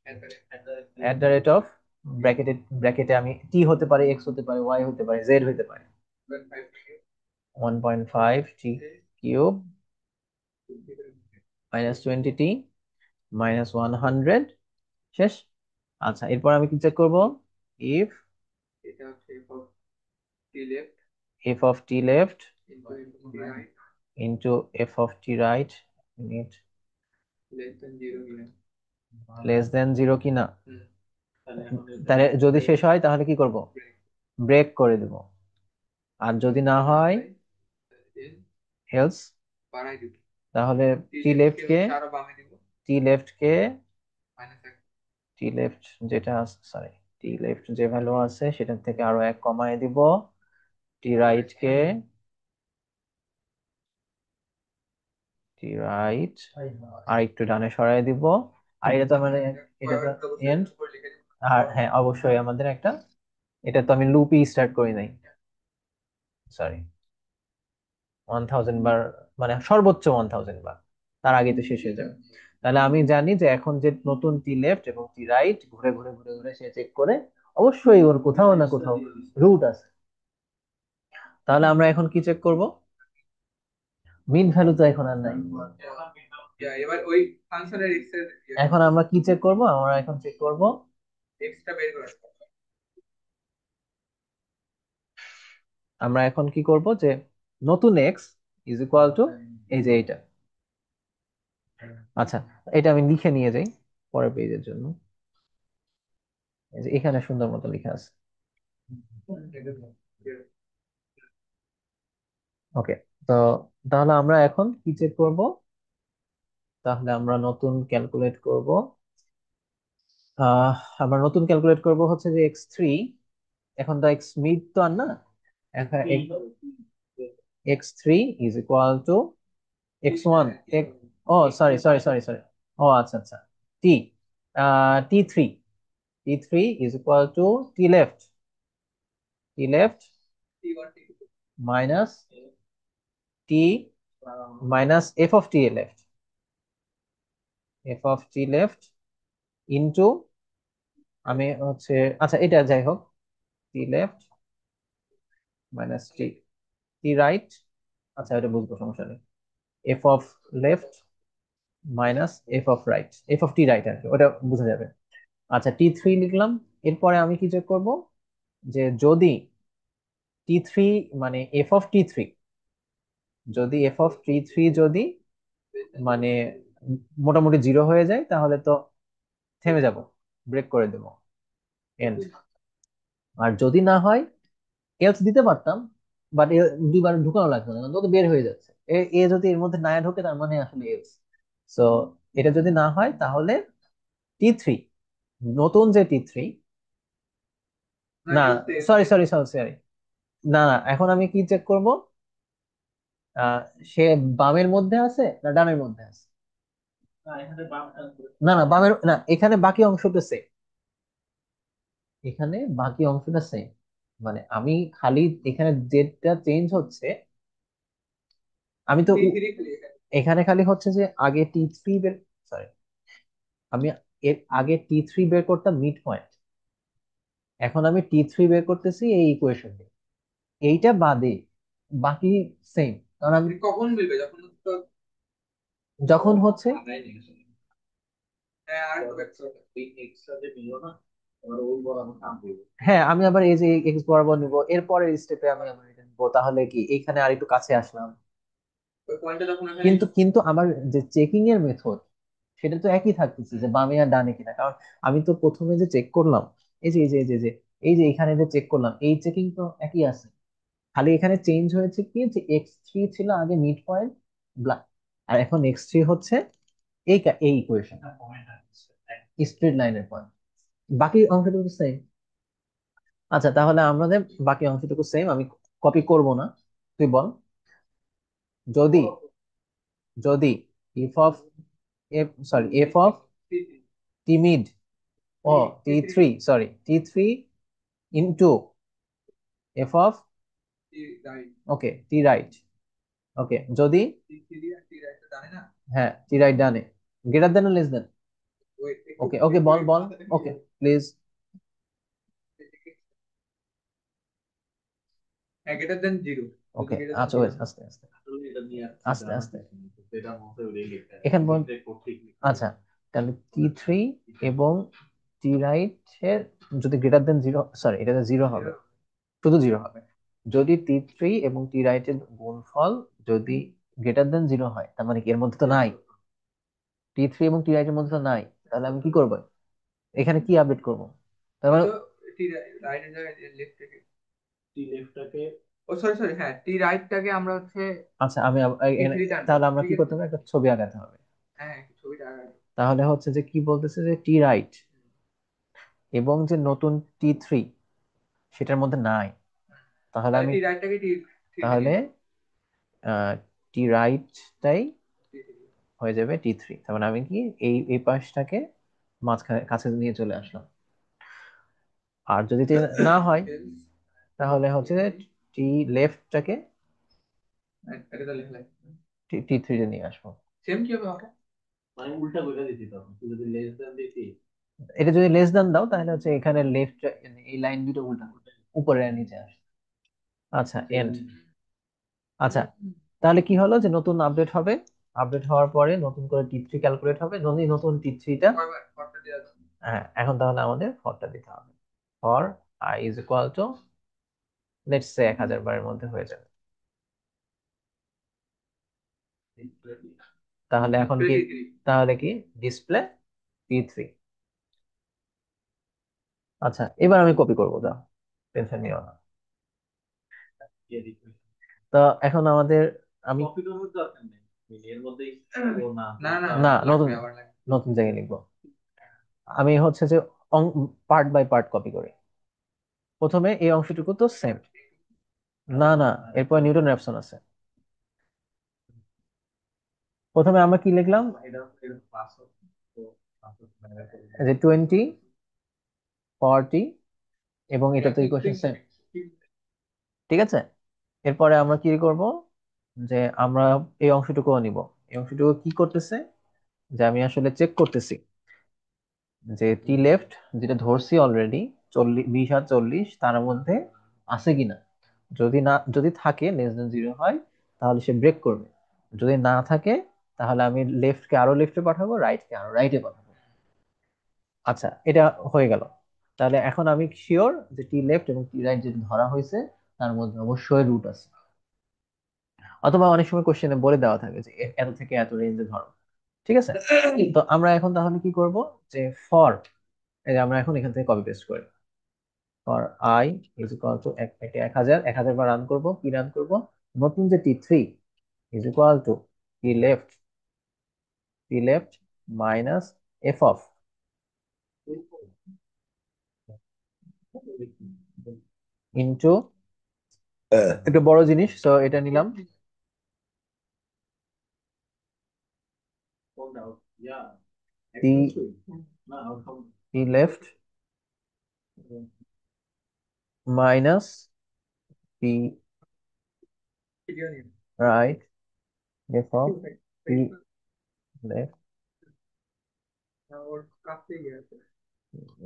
এত এট দ্য রেট অফ, ব্র্যাকেটে আমি টি হতে পারে, এক্স হতে পারে, ওয়াই হতে পারে, জেড হতে পারে, 1.5 টি কিউব মাইনাস 20 টি মাইনাস 100, শেষ। আচ্ছা, এরপর আমি কি চেক করব? ইফ এটা হচ্ছে F of T left F of T left into f of T right into F of T right less than zero কিনা। লেস দেন 0 কিনা। হুম। তাহলে যদি শেষ হয় তাহলে কি করব? ব্রেক। ব্রেক করে দেব। আর যদি না না হয়, হয় দেন হেলস, বাড়াই দিব। তাহলে টি টি লেফট লেফট কে কে হচ্ছে আরো বামে দিব, টি লেফট কে মাইনাস এক। টি লেফট যেটা, সরি, টি লেফট যে ভ্যালু আছে সেটা থেকে আরো এক কমায় দিব। টি রাইট কে টি রাইট আর একটু ডানে সরাই দিব। আর এটা তো মানে, এটা তো পরবর্তী অবস্থায় এন্ড। উপরে লিখে দিব। আর হ্যাঁ, অবশ্যই আমাদের একটা, এটা তো আমি লুপই স্টার্ট করি নাই, সরি, 1000 বার, মানে সর্বোচ্চ 1000 বার, তার আগে তো শেষ হয়ে যাবে। তাহলে আমি জানি যে এখন যে নতুন টি লেফট এবং টি রাইট ঘুরে ঘুরে ঘুরে ঘুরে সে চেক করে, অবশ্যই ওর কোথাও না কোথাও রুট আছে। তাহলে আমরা এখন কি চেক করব? মিন ভ্যালু তো এখন আর নাই। এবার ওই ফাংশনের এক্স এর এখন আমরা কি চেক করব? আমরা এখন চেক করব এক্সটা বের করা। আমরা এখন কি করব যে নতুন এক্স ইজ ইকুয়াল টু এই যে এইটা। আচ্ছা, এটা আমি লিখে নিয়ে যাই পরের পেজের জন্য। এই যে এখানে সুন্দর মতো লেখা আছে। ওকে, তো তাহলে আমরা এখন কি চেক করব? তাহলে আমরা নতুন ক্যালকুলেট করব। আহ আমরা নতুন ক্যালকুলেট করব হচ্ছে যে x3। এখন তো এক্স মিড তো আর না, এখন x3 is equal to x1 ও সরি সরি সরি সরি, ও আচ্ছা আচ্ছা, টি t3, t3 is equal to t left minus t f of t left into, আমি হচ্ছে, আচ্ছা এটা যাই হোক, t left minus t right, আচ্ছা এটা বুঝবো, সমস্যা নেই। f of left minus f of right, f of t right আর কি, ওটা বোঝা যাবে। আচ্ছা t3 লিখলাম। এরপরে আমি কি চেক করব যে যদি t3 মানে f of t3, যদি f of t3 যদি মানে মোটামুটি জিরো হয়ে যায় তাহলে তো থেমে যাব, ব্রেক করে দেব, এন্ড। আর যদি না হয়, এলস দিতে পারতাম, বাট দুইবার ঢুকানো লাগতো না, কারণ ও তো বের হয়ে যাচ্ছে। এ যদি এর মধ্যে না ঢোকে তার মানে আসলে এলস। সো এটা যদি না হয় তাহলে টি3, নতুন যে টি3, না সরি সরি সরি সরি, না না, এখন আমি কি চেক করব? আহ সে বামের মধ্যে আছে না ডানের মধ্যে আছে? না না, বামের না, এখানে বাকি অংশটা সেম, এখানে বাকি অংশটা সেম। মানে আমি খালি এখানে যেটা চেঞ্জ হচ্ছে, আমি তো এখানে খালি হচ্ছে যে আগে টি3 বের, সরি, আমি এর আগে টি3 বের করতাম মিড পয়েন্ট, এখন আমি টি3 বের করতেছি এই ইকুয়েশন দিয়ে। এইটা বাদে বাকি সেম, কারণ আমি কখন মিলবে, যখন হচ্ছে, হ্যাঁ আমি আবার এই যে এক্স বরাবর নিব, এরপরের স্টেপে আমি আবার এটা নিবো, তাহলে কি এখানে আর একটু কাছে আসলাম। কিন্তু কিন্তু আমার যে চেকিং এর মেথড, সেটা তো একই থাকতেছে, যে বামে আর ডানে কিনা, কারণ আমি তো প্রথমে যে চেক করলাম, এই যে এই যে এই যে এই যে এখানে যে চেক করলাম, এই চেকিং তো একই আছে। খালি এখানে চেঞ্জ হয়েছে কি, যে x3 ছিল আগে মিড পয়েন্ট ব্ল্যাক, আর এখন x3 হচ্ছে এই ইকুয়েশন, স্ট্রেট লাইনের পয়েন্ট। বাকি অংশটুকু সেম। আচ্ছা তাহলে আমাদের বাকি অংশটুকু সেম, আমি কপি করব না, তুই বল। যদি যদি f of f sorry f of t mid, ও টি3 সরি টি3 into f of, okay t right, okay যদি, হ্যাঁ টি রাইট ডানে, greater than less than, okay okay বল বল, ওকে প্লিজ। ওকে আচ্ছা wait, আস্তে আস্তে আস্তে আস্তে এখান পর্যন্ত। আচ্ছা, তাহলে টি3 এবং টি রাইট এর যদি গ্রেটার দেন জিরো, সরি এটা জিরো হবে, শুধু জিরো হবে। যদি টি3 এবং টি রাইট এর গুণফল যদি গ্রেটার দেন জিরো হয়, তার মানে কি এর মধ্যে তো নাই, টি3 এবং টি রাইট এর মধ্যে তো নাই, তাহলে আমি কি করব? এখানে কি আপডেট করব? তার মানে, আচ্ছা আমি তাহলে আমরা কি করতে হবে, একটা ছবি আঁকাতে হবে। তাহলে হচ্ছে যে কি বলতেছে যে টি রাইট এবং যে নতুন টি3 সেটার মধ্যে নাই, তাহলে আমি তাহলে টি রাইটটাই হয়ে যাবে টি3, তার মানে আমি কি এই পাশটাকে মাঝখানে কাছে নিয়ে চলে আসলাম। আর যদি না হয় তাহলে হচ্ছে যে টি লেফটটাকে টি3 তে নিয়ে আসবো। এটা যদি লেস দেন দাও তাহলে হচ্ছে এখানে লেফট, এই লাইন দুটো উল্টা উপরে আর নিচে আসে। আচ্ছা এন্ড। আচ্ছা তাহলে কি হলো যে নতুন আপডেট হবে, আপডেট হওয়ার পরে নতুন করে টি3 ক্যালকুলেট হবে, যদি নতুন টি3টা, হ্যাঁ এখন তাহলে আমাদের ফরটা দিতে হবে। For i is equal two let's say 1000 বারের মধ্যে হয়ে যাবে। তাহলে এখন কি, তাহলে কি ডিসপ্লে P3। আচ্ছা, এবার আমি কপি করবো, দাও, টেনশন নিও না। তো এখন আমাদের, আমি না না, না নতুন, লাগবে আবার লাগবে। নতুন জায়গায় লিখবো। আমি হচ্ছে যে পার্ট বাই পার্ট কপি করি। প্রথমে এই অংশটুকু তো সেম, না না, এরপর নিউটন র্যাপসন আছে। প্রথমে আমরা কি লিখলাম, এই যে 20, 40, এবং এটা তো ইকুয়েশন সেম, ঠিক আছে। এরপরে আমরা কি করব, যে আমরা এই অংশটুকুও নিব। এই অংশটুকু কি করতেছে, যে আমি আসলে চেক করতেছি যে টি লেফট যেটা ধরছি অলরেডি 20 আর 40 তার মধ্যে আছে কিনা। যদি না, যদি থাকে লেস দেন 0 হয়, তাহলে সে ব্রেক করবে। যদি না থাকে, তাহলে আমি লেফট কে আরো লেফটে পাঠাবো, রাইট কে আরো রাইটে পাঠাবো। আচ্ছা, এটা হয়ে গেল। তাহলে এখন আমি শিওর যে টি লেফট এবং টি রাইট যেটা ধরা হয়েছে তার মধ্যে অবশ্যই রুট আছে। অথবা অনেক সময় কোশ্চেনে বলে দেওয়া থাকে যে এত থেকে এত রেঞ্জে ধরো, ঠিক আছে। তো আমরা এখন তাহলে কি করব, যে ফর, এই যে আমরা এখন এখান থেকে কপি পেস্ট করি, for i is equal two 1000, 1000 bar run করব, কি রান করব, নতুন যে T3 is equal two T left minus F of into, একটা বড় জিনিস তো এটা নিলাম, টি left minus T right F of T left,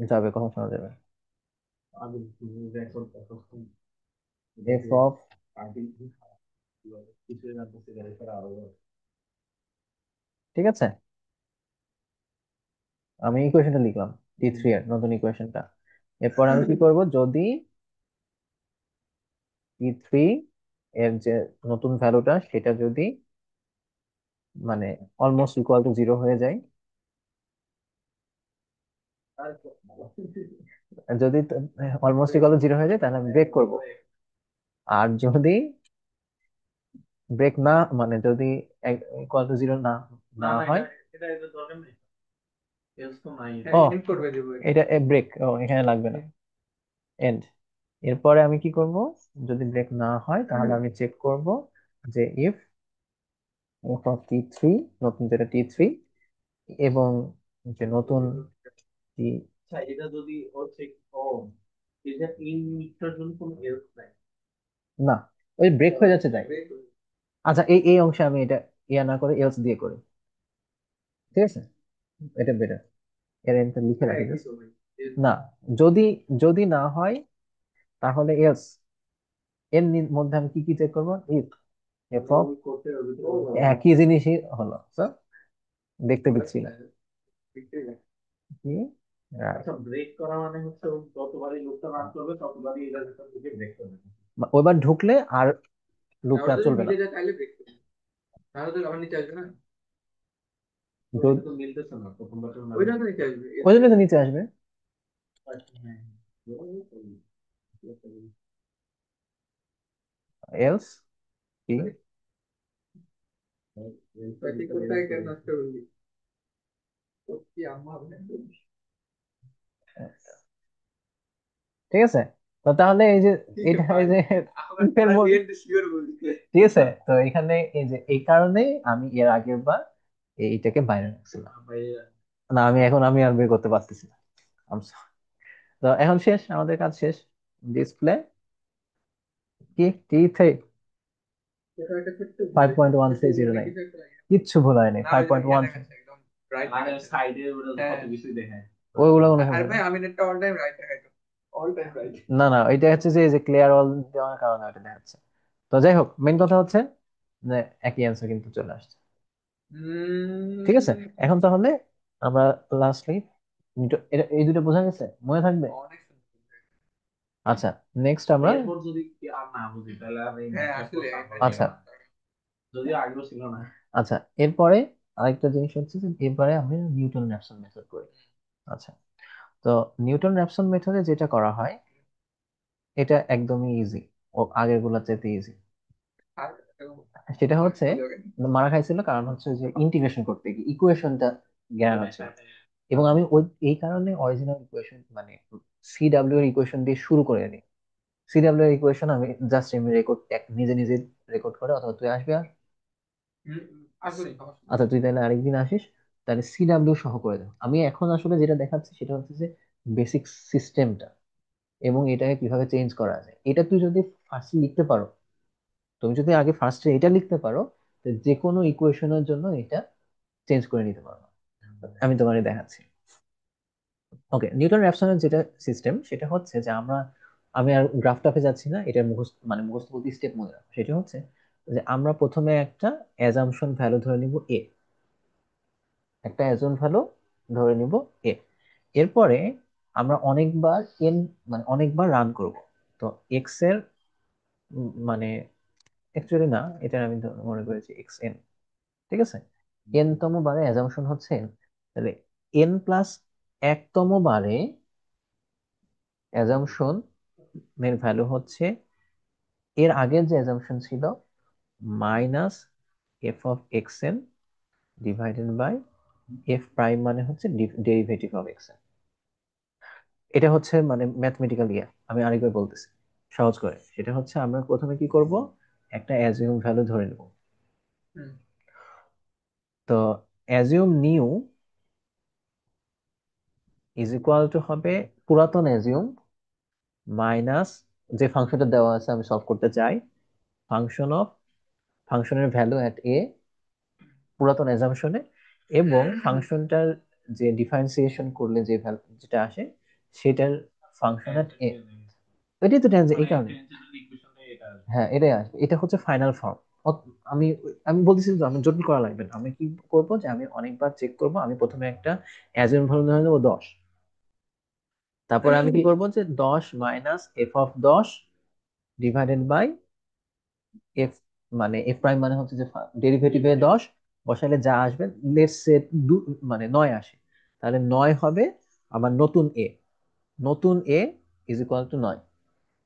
যাবে কখন শোনা যাবে, এফ অফ, ঠিক আছে। আমি ইকুয়েশনটা লিখলাম, T3 এর নতুন ইকুয়েশনটা। এরপর আমি কি করব, যদি T3 এর যে নতুন ভ্যালুটা সেটা যদি মানে অলমোস্ট ইকুয়াল টু 0 হয়ে যায়, যদি অলমোস্ট ইকুয়াল টু 0 হয়ে যায় তাহলে আমি ব্রেক করব। আর যদি ব্রেক না, মানে যদি ইকুয়াল টু 0 না না হয়, ও এন্ড করবে দিব এটা। এটা ব্রেক, ও এখানে লাগবে না, এন্ড। এরপরে আমি কি করব, যদি ব্রেক না হয় তাহলে আমি চেক করব যে ইফ এফ অফ T3, নতুন যেটা T3 এবং যে নতুন টি, না, ওই ব্রেক হয়ে যাচ্ছে তাই। আচ্ছা, এই এই অংশে আমি এটা ইয়া না করে এলস দিয়ে করি, ঠিক আছে, এটা বেটার। এর এনটা লিখে রাখি just। না, যদি যদি না হয় তাহলে এলস, এর মধ্যে আমি কি কি চেক করবো, ইফ এফ অফ, একই জিনিসই হলো, তো দেখতে দিচ্ছি না কি, ওইবার ঢুকলে আর লুপটা ওটা যদি চলবে না। মিলে যায় তাহলে ব্রেক করবে, তাহলে তো আবার নিচে আসবে না। ওইটা তো নিচে আসবে, ওই জন্য তো নিচে আসবে, এলস কি, প্র্যাকটিস করতে আগে কেন নষ্ট করবি? ও কি আম্মা বলে। ঠিক আছে। তো তাহলে এই যে ঠিক এটা, এই ভাই, যে আমার এর পুরো মধ্যে, এন্ড শিওর বলতে। ঠিক আছে, তো এখানে এই যে এই কারণে আমি এর আগের বার এইটাকে বাইরে রাখছিলাম। না, আমি আর বের করতে পারতেছি না। I'm sorry। তো এখন শেষ, আমাদের কাজ শেষ। ডিসপ্লে কি T3, এটা একটা ছোট্ট ভুল ফাইভ হয়েছে, পয়েন্ট ওয়ান থ্রি ছোট্ট জিরো ভুলে নাইন কিছু একটা লাগে। কিচ্ছু ভুল হয়নি, না ফাইভ ওই যে পয়েন্ট ইয়া ওয়ান দেখাচ্ছে একদম রাইট দেখাচ্ছে। হ্যাঁ, ওইগুলো কোনো ভুল আরে হয়নি। ভাই আমি নেটটা অল টাইম রাইট দেখাইতো, অল টাইম রাইট। না না, এটা হচ্ছে যে এই যে ক্লিয়ার অল দেওয়ার কারণে ওটা দেখাচ্ছে। তো যাই হোক, মেইন কথা হচ্ছে যে একই অ্যান্সার কিন্তু চলে আসছে, ঠিক আছে। এখন তাহলে আমরা লাস্টলি, এটা এই দুটো বোঝা গেছে, মনে থাকবে। অনেক সুন্দর। আচ্ছা, নেক্সট আমরা আচ্ছা আচ্ছা এরপরে আরেকটা জিনিস হচ্ছে যে এরপরে আমি নিউটন র্যাপসন মেথড করি। আচ্ছা, তো নিউটন র্যাপসন মেথডে যেটা করা হয় এটা একদমই ইজি, ও আগের গুলোর চাইতে ইজি। সেটা হচ্ছে মারা খাইছিল কারণ হচ্ছে যে ইন্টিগ্রেশন করতে গিয়ে ইকুয়েশনটা জ্ঞান আছে, এবং আমি ওই এই কারণে অরিজিনাল ইকুয়েশন মানে সিডাব্লিউ এর ইকুয়েশন দিয়ে শুরু করে নিই। সিডাব্লিউ এর ইকুয়েশন আমি জাস্ট এমনি রেকর্ড নিজে নিজে রেকর্ড করে, অথবা তুই আসবি আর আচ্ছা তুই তাহলে আরেকদিন আসিস, তাহলে সিডাব্লিউ সহ করে দেবো। আমি এখন আসলে যেটা দেখাচ্ছি সেটা হচ্ছে যে বেসিক সিস্টেমটা এবং এটাকে কিভাবে চেঞ্জ করা যায়। এটা তুই যদি ফার্স্ট লিখতে পারো, তুমি যদি আগে ফার্স্টে এটা লিখতে পারো, তো যে কোনো ইকুয়েশনের জন্য এটা চেঞ্জ করে নিতে পারো। আমি তোমাকে দেখাচ্ছি। ওকে, নিউটন র্যাপসনের যেটা সিস্টেম সেটা হচ্ছে যে আমি আর গ্রাফ টাফে যাচ্ছি না, এটা মুখস্থ মানে মুখস্থ বলতে স্টেপ মনে রাখো। সেটা হচ্ছে যে আমরা প্রথমে একটা অ্যাজাম্পশন ভ্যালু ধরে নিব এ, একটা অ্যাজাম্পশন ভ্যালু ধরে নিব এ। এরপরে আমরা অনেকবার এন মানে অনেকবার রান করব। তো এক্স এর মানে অ্যাকচুয়ালি না, এটা আমি মনে করেছি এক্স এন, ঠিক আছে। এন তম বারে অ্যাজাম্পশন হচ্ছে n, তাহলে এন প্লাস একতম বারে অ্যাজাম্পশন এর ভ্যালু হচ্ছে এর আগের যে অ্যাজাম্পশন ছিল minus F of X N divided by F prime মানে হচ্ছে ডেরিভেটিভ অফ এক্স এন। এটা হচ্ছে মানে ম্যাথমেটিক্যাল ইয়ে, আমি আরেকবার বলতেছি সহজ করে। সেটা হচ্ছে আমরা প্রথমে কি করব, একটা অ্যাজিউম ভ্যালু ধরে নেব। তো assume new is equal two হবে পুরাতন অ্যাজিউম মাইনাস যে ফাংশনটা দেওয়া আছে আমি সলভ করতে চাই, ফাংশন অফ ফাংশনের ভ্যালু এট এ পুরাতন অ্যাজাম্পশনে, এবং ফাংশনটার যে ডিফারেন্সিয়েশন করলে যে ভ্যালু যেটা আসে সেটার ফাংশন এট এ। এটাই তো টেনজেন্ট, এই কারণে হ্যাঁ এটাই আসবে, এটা হচ্ছে ফাইনাল ফর্ম। আমি আমি বলতেছি যে আমি জটিল করা লাগবে না। আমি কি করব যে আমি অনেকবার চেক করব। আমি প্রথমে একটা অ্যাজাম্পশন ভ্যালু ধরে নেবো 10, তারপরে আমি কি করব যে 10 minus F of 10 divided by F মানে এফ প্রাইম মানে হচ্ছে যে ডেরিভেটিভে 10 বসাইলে যা আসবে, লেটস সে মানে 9 আসে, তাহলে 9 হবে আমার নতুন এ। নতুন এ ইজ ইকুয়াল টু 9,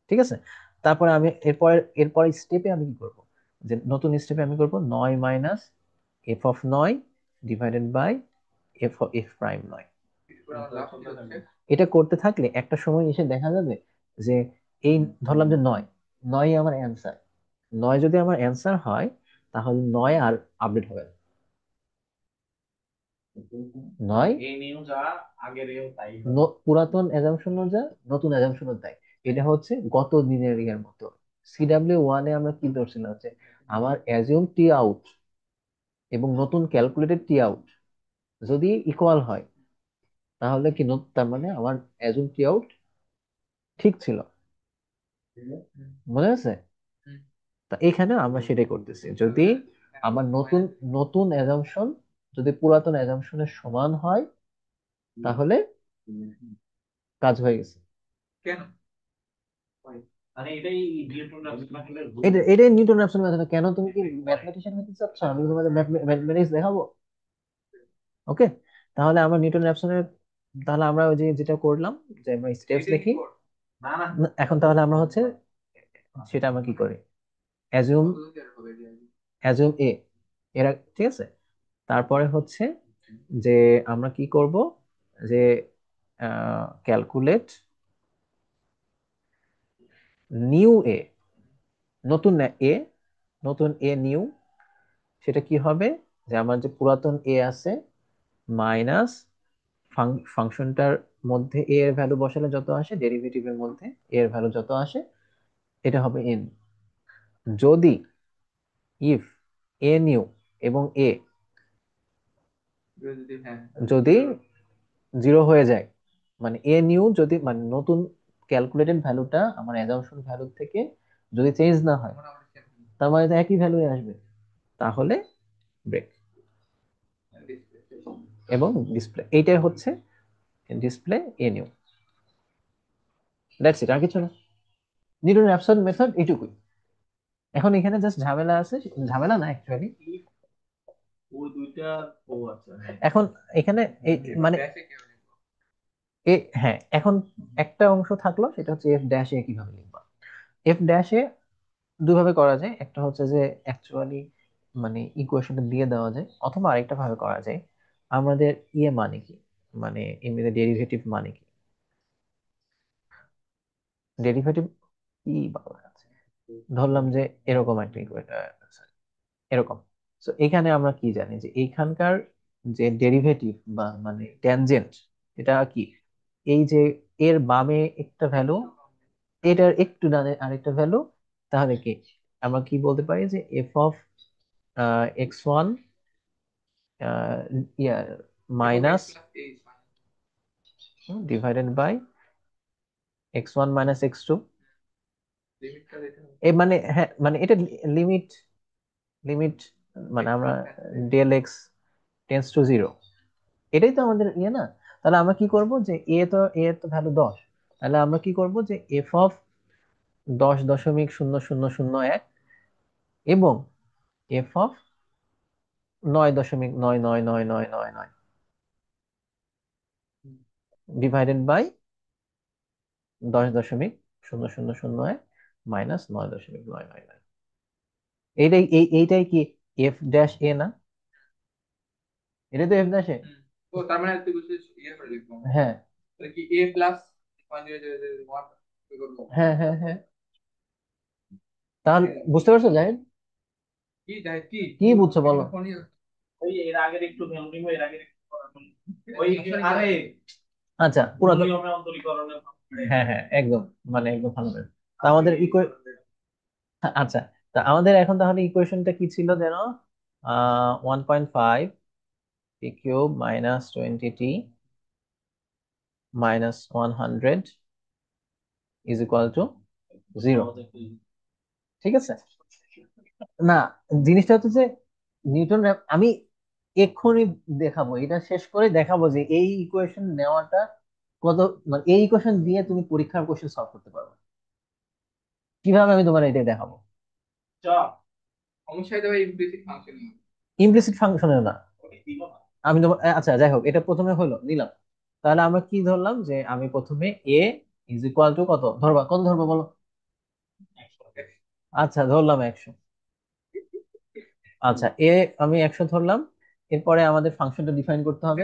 ঠিক আছে। তারপরে আমি এরপরে স্টেপে আমি কি করব, যে নতুন স্টেপে আমি করব 9 minus F of 9 divided by F prime 9। এটা করতে থাকলে একটা সময় এসে দেখা যাবে যে এই ধরলাম যে 9, 9 আমার অ্যান্সার। 9 যদি আমার অ্যান্সার হয় তাহলে 9 আর আপডেট হবে না। 9 পুরাতন অ্যাজাম্পশনও যা, নতুন অ্যাজাম্পশনও তাই। এটা হচ্ছে গত দিনের ইয়ার মতো। সিডাব্লিউ ওয়ানে আমরা কি ধরছিলাম হচ্ছে আমার অ্যাজিউম টি আউট এবং নতুন ক্যালকুলেটেড টি আউট যদি ইকুয়াল হয় তাহলে কি তার মানে আমার অ্যাজিউম টি আউট ঠিক ছিল, মনে আছে। তা এখানে আমরা সেটাই করতেছি। যদি আমার নতুন নতুন অ্যাজাম্পশন যদি পুরাতন অ্যাজাম্পশনের সমান হয় তাহলে কাজ হয়ে গেছে। এটাই নিউটন র্যাপসন মেথড। কেন তুমি কি ম্যাথমেটিশিয়ান হতে চাচ্ছ? আমি তোমাদের ম্যাথমেটিক্স দেখাবো। ওকে, তাহলে আমরা নিউটন র্যাপসনের, তাহলে আমরা ওই যে যেটা করলাম যে আমরা স্টেপস দেখি। না, এখন তাহলে আমরা হচ্ছে সেটা আমরা কি করি, অ্যাজিউম অ্যাজিউম এ এরা, ঠিক আছে। তারপরে হচ্ছে যে আমরা কি করব, যে ক্যালকুলেট নিউ এ, নতুন এ, নতুন এ নিউ, সেটা কি হবে যে আমার যে পুরাতন এ আছে মাইনাস ফাংশনটার মধ্যে এ এর ভ্যালু বসালে যত আসে, ডেরিভেটিভের মধ্যে এ এর ভ্যালু যত আসে এটা হবে এন। যদি ইফ এ নিউ এবং এ যদি জিরো হয়ে যায়, মানে এ নিউ যদি মানে নতুন ক্যালকুলেটেড ভ্যালুটা আমার অ্যাজাম্পশন ভ্যালু থেকে যদি চেঞ্জ না হয়, তার মানে তো একই ভ্যালু আসবে, তাহলে ব্রেক। এবং ডিসপ্লে, এইটাই হচ্ছে display a new. That's it, আর কিছু না। নিউটনের অ্যাবসলিউট মেথড এইটুকুই। এখন এখানে জাস্ট ঝামেলা আছে, ঝামেলা না অ্যাকচুয়ালি, ও দুইটা। ও আচ্ছা, হ্যাঁ। এখন এখানে মানে হ্যাঁ, এখন একটা অংশ থাকলো, সেটা হচ্ছে এফ ড্যাশ এ কিভাবে লিখবা। এফ ড্যাশ এ দুভাবে করা যায়, একটা হচ্ছে যে অ্যাকচুয়ালি মানে ইকুয়েশনটা দিয়ে দেওয়া যায়, অথবা আরেকটা ভাবে করা যায়, আমাদের মানে কি, মানে এমনিতে ডেরিভেটিভ মানে কি, ডেরিভেটিভ কি বলা আছে, ধরলাম যে এরকম একটা এরকম। তো এখানে আমরা কি জানি যে এইখানকার যে ডেরিভেটিভ বা মানে ট্যানজেন্ট, এটা কি, এই যে এর বামে একটা ভ্যালু, এটার একটু ডানে আরেকটা ভ্যালু, তাহলে কি আমরা কি বলতে পারি যে F of x1 yeah minus divided by x1 - x2। এই মানে হ্যাঁ, মানে এটা লিমিট, লিমিট মানে আমরা del X tends to zero, এটাই তো আমাদের না। তাহলে আমরা কি করব যে এ তো ভ্যালু 10, তাহলে আমরা কি করব যে এফ অফ 10.0001 এবং F of 9.99999 divided by 10.0001 minus 9.999। এইটাই কি এফ ড্যাশ এ না, এটা তো এফ ড্যাশ এ। ও তার মানে তুই বুঝছিস ইয়ে করে লিখবো আমরা। হ্যাঁ তাহলে কি এ প্লাস 1 করবো? হ্যাঁ হ্যাঁ হ্যাঁ, তাহলে বুঝতে পারছো জাহিদ, কি যাই কি কি বুঝছো বলো। ওই এর আগের একটু নিয়ম নিব, এর আগের একটু ওই আরে আচ্ছা পুরো মূল নিয়মে অন্তরীকরণে। হ্যাঁ হ্যাঁ একদম, মানে একদম ভালো করে। তা আমাদের আচ্ছা, তা আমাদের এখন তাহলে ইকুয়েশনটা কি ছিল যেন, 1.5 টি cube minus 20t minus 100 is equal to 0। ঠিক আছে, না জিনিসটা হচ্ছে যে নিউটন আমি এক্ষুনি দেখাবো, এটা শেষ করে দেখাবো যে এই ইকুয়েশন নেওয়াটা কত, মানে এই ইকুয়েশন দিয়ে তুমি পরীক্ষার কোশ্চেন সলভ করতে পারবে কিভাবে, আমি তোমার এটা দেখাবো। চা সমস্যায় দেবে ইমপ্লিসিট ফাংশন। ইমপ্লিসিট ফাংশনের না, আমি তোমার আচ্ছা যাই হোক, এটা প্রথমে হলো নিলাম, তাহলে আমরা কি ধরলাম যে আমি প্রথমে এ ইজ ইকুয়াল টু কত ধরবা, কত ধরবা বলো। আচ্ছা ধরলাম 100। আচ্ছা আমি 100 ধরলাম, এরপরে আমাদের ফাংশনটা ডিফাইন করতে হবে।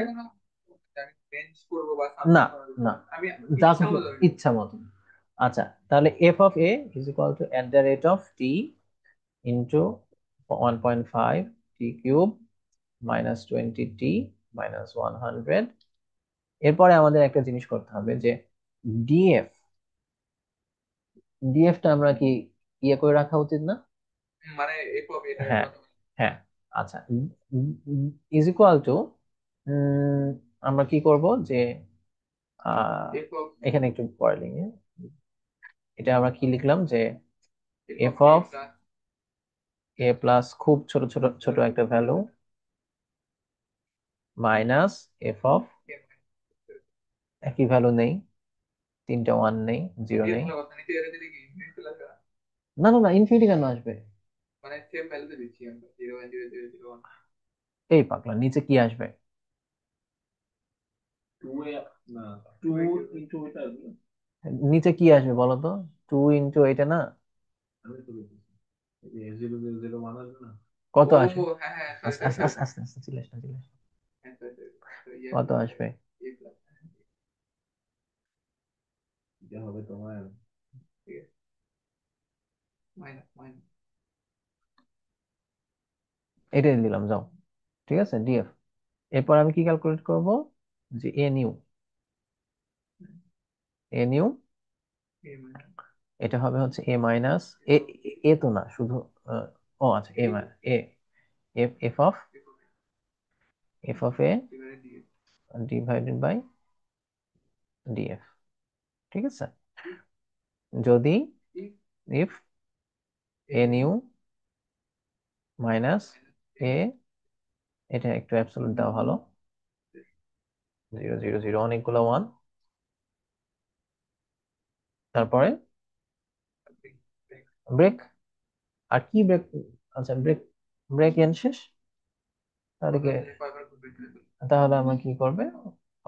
বেঞ্চ করবো বা না না, আমি যা ইচ্ছা খুশি মতো ধরি। ইচ্ছা মতো। আচ্ছা, তাহলে F of A is equal two at the rate of T into 1.5 T cube minus 20t minus 100। এরপরে আমাদের একটা জিনিস করতে হবে যে ডিএফ, ডিএফটা আমরা কি ইয়ে করে রাখা উচিত না। মানে এফ অফ এটা হ্যাঁ কত? হ্যাঁ, আচ্ছা ইজ ইকুয়াল টু, আমরা কি করব যে এফ অফ এখানে একটু পরে লিখি, এটা আমরা কি লিখলাম যে F of F A of plus A plus খুব ছোট ছোট ছোট একটা ভ্যালু মাইনাস এফ অফ একই ভ্যালু নেই, তিনটা ওয়ান নেই, জিরো এর নেই। ভালো কথা নিতে এর দিকে কি ইনফিনিটি চলে আসবে না? না না না, ইনফিনিটি কেন আসবে, মানে সেম ভ্যালুতে দিচ্ছি আমরা 0.0001। এই পাগলা নিচে কি আসবে। টু এ না, টু ইনটু এটা আসবে। নিচে কি আসবে বলো তো, 2 ইন্টু এটা না, আমি তো লিখেছি এই 0.0001 আসবে না। কত ও আসে। হ্যাঁ হ্যাঁ, সরি আস্তে সরি আস্তে সরি। আস্তে আস্তে আস্তে চিল্লাস না চিল্লাস না। হ্যাঁ সরি সরি। তো ইয়ে কত প্লাস আসবে, এ প্লাস এটা হবে তোমার, ঠিক আছে, মাইনাস মাইনাস এটাই দিলাম যাও। ঠিক আছে ডিএফ, এরপর আমি কি ক্যালকুলেট করব যে a new, a new A minus এটা হবে হচ্ছে এ মাইনাস এ, এ তো না শুধু আহ, ও আচ্ছা a minus a, f f of f of a divided দিয়ে ডিভাইডেড বাই ডিএফ। ঠিক আছে, যদি if if a a new minus minus a, এটা একটু অ্যাবসলিউট দেওয়া ভালো, 0.0001 অনেকগুলো ওয়ান, তারপরে ব্রেক। আর কি ব্রেক? আচ্ছা, ব্রেক, ব্রেক এন শেষ। তাহলে কি, তাহলে আমার কি করবে?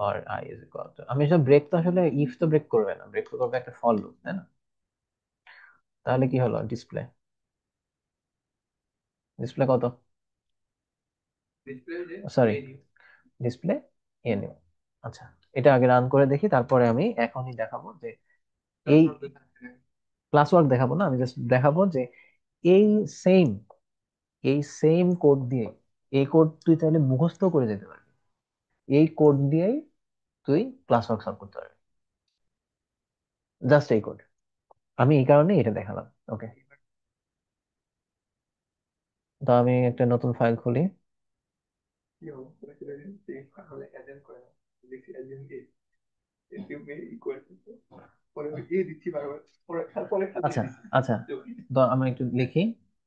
আর আই ইজ ইকুয়াল টু, আমি সব ব্রেক তো আসলে ইফ তো ব্রেক করবে না, ব্রেক তো করবে একটা ফর লুপ, তাই না? তাহলে কি হলো ডিসপ্লে, ডিসপ্লে কত, সরি, ডিসপ্লে এ নিউ। আচ্ছা, এটা আগে রান করে দেখি, তারপরে আমি এখনই দেখাবো যে এই ক্লাস ওয়ার্ক দেখাবো না, আমি জাস্ট দেখাবো যে এই সেম, এই সেম কোড দিয়ে, এই কোড তুই চাইলে মুখস্থ করে যেতে পারবি, এই কোড দিয়েই তুই ক্লাস ওয়ার্ক সলভ করতে পারবি, জাস্ট এই কোড। আমি এই কারণে এটা দেখালাম। ওকে, তো আমি একটা নতুন ফাইল খুলি। আচ্ছা, আচ্ছা, তো আমরা একটু লিখি।